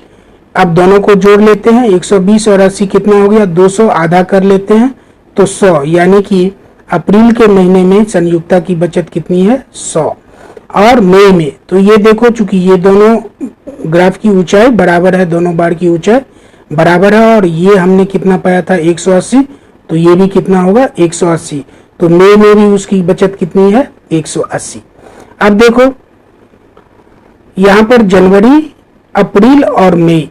अब दोनों को जोड़ लेते हैं, 120 और 80 कितना हो गया 200, आधा कर लेते हैं तो 100। यानी कि अप्रैल के महीने में संयुक्ता की बचत कितनी है 100। और मई में तो ये देखो, चूंकि ये दोनों ग्राफ की ऊंचाई बराबर है, दोनों बार की ऊंचाई बराबर है, और ये हमने कितना पाया था 180, तो ये भी कितना होगा 180। तो मई में भी उसकी बचत कितनी है 180। अब देखो यहां पर जनवरी, अप्रैल और मई,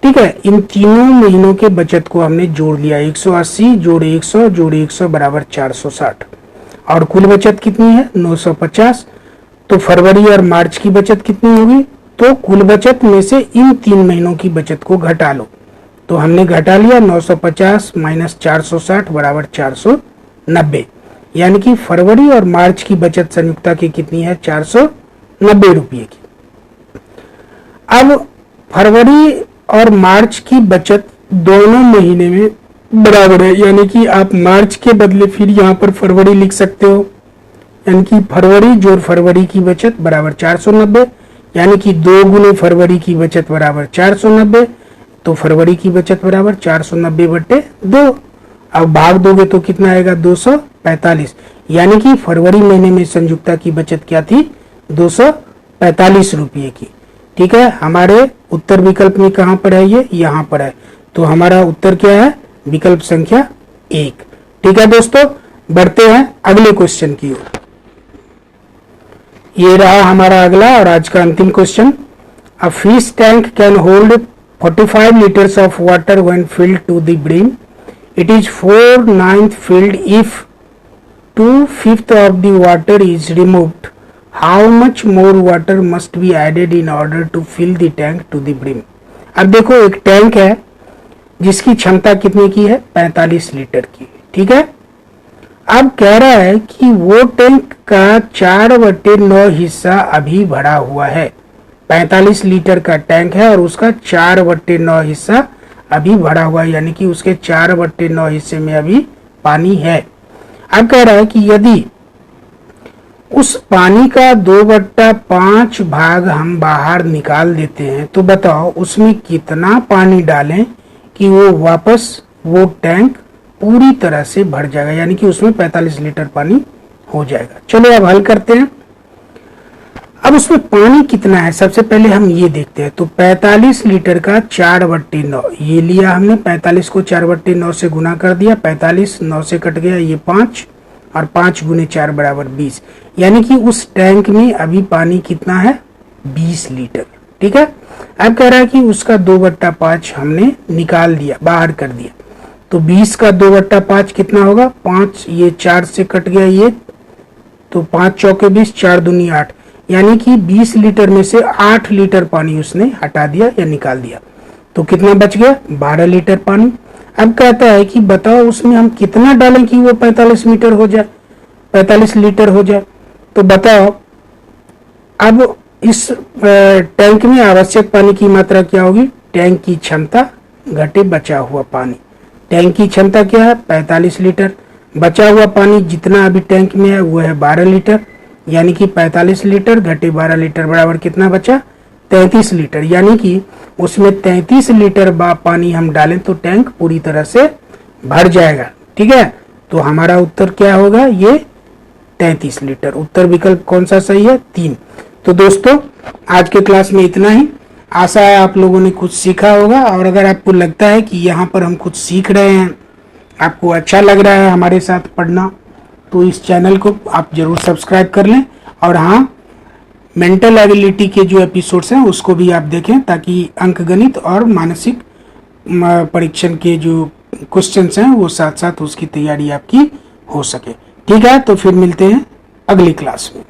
ठीक है, इन तीनों महीनों के बचत को हमने जोड़ लिया, 180 जोड़े 100 जोड़े 100 बराबर 460, और कुल बचत कितनी है 950। तो फरवरी और मार्च की बचत कितनी होगी, तो कुल बचत में से इन 3 महीनों की बचत को घटा लो। तो हमने घटा लिया, 950 माइनस 460 बराबर 490। यानी कि फरवरी और मार्च की बचत संयुक्ता की कितनी है 490 रुपये की। अब फरवरी और मार्च की बचत दोनों महीने में बराबर है, यानी कि आप मार्च के बदले फिर यहाँ पर फरवरी लिख सकते हो। यानी कि फरवरी जोड़ फरवरी की बचत बराबर 490, यानी कि 2 गुने फरवरी की बचत बराबर 490। तो फरवरी की बचत बराबर 490 बटे 2। अब भाग दोगे तो कितना आएगा 245। यानी कि फरवरी महीने में संयुक्ता की बचत क्या थी 245 रुपये की। ठीक है, हमारे उत्तर विकल्प में कहां पर है, ये यहाँ पर है। तो हमारा उत्तर क्या है विकल्प संख्या 1। ठीक है दोस्तों, बढ़ते हैं अगले क्वेश्चन की ओर। ये रहा हमारा अगला और आज का अंतिम question. A fish tank can hold 45 liters of water when filled to the brim. It is 4/9 filled if 2/5 of the water is removed. How much more water must be added in order to fill the tank to the brim? अब देखो एक tank है जिसकी क्षमता कितने की है 45 litre की। ठीक है, अब कह रहा है कि वो टैंक का 4/9 हिस्सा अभी भरा हुआ है। 45 लीटर का टैंक है और उसका 4/9 हिस्सा अभी भरा हुआ है, यानी कि उसके 4/9 हिस्से में अभी पानी है। अब कह रहा है कि यदि उस पानी का 2/5 भाग हम बाहर निकाल देते हैं तो बताओ उसमें कितना पानी डालें कि वो वापस वो टैंक पूरी तरह से भर जाएगा, यानी कि उसमें 45 लीटर पानी हो जाएगा। चलो अब हल करते हैं। अब उसमें पानी कितना है सबसे पहले हम ये देखते हैं। तो 45 लीटर का 4/9 ये लिया हमने, 45 को 4/9 से गुना कर दिया, 45 9 से कट गया ये 5, और 5 गुने 4 बराबर 20। यानी कि उस टैंक में अभी पानी कितना है 20 लीटर। ठीक है, अब कह रहा है कि उसका 2/5 हमने निकाल दिया, बाहर कर दिया। तो 20 का 2/5 कितना होगा 5, ये 4 से कट गया ये, तो 5 चौके 20, 4 दूनी 8, यानी कि 20 लीटर में से 8 लीटर पानी उसने हटा दिया या निकाल दिया। तो कितना बच गया 12 लीटर पानी। अब कहता है कि बताओ उसमें हम कितना डालें कि वो 45 मीटर हो जाए, 45 लीटर हो जाए। तो बताओ अब इस टैंक में आवश्यक पानी की मात्रा क्या होगी, टैंक की क्षमता घटे बचा हुआ पानी। टैंक की क्षमता क्या है 45 लीटर, बचा हुआ पानी जितना अभी टैंक में है वो है 12 लीटर, यानी कि 45 लीटर घटे 12 लीटर बराबर कितना बचा 33 लीटर, यानी कि उसमें 33 लीटर पानी हम डालें तो टैंक पूरी तरह से भर जाएगा। ठीक है, तो हमारा उत्तर क्या होगा ये 33 लीटर। उत्तर विकल्प कौन सा सही है 3। तो दोस्तों आज के क्लास में इतना ही। आशा है आप लोगों ने कुछ सीखा होगा, और अगर आपको लगता है कि यहाँ पर हम कुछ सीख रहे हैं, आपको अच्छा लग रहा है हमारे साथ पढ़ना, तो इस चैनल को आप जरूर सब्सक्राइब कर लें। और हाँ, मेंटल एबिलिटी के जो एपिसोड्स हैं उसको भी आप देखें, ताकि अंकगणित और मानसिक परीक्षण के जो क्वेश्चंस हैं वो साथ साथ उसकी तैयारी आपकी हो सके। ठीक है, तो फिर मिलते हैं अगली क्लास में।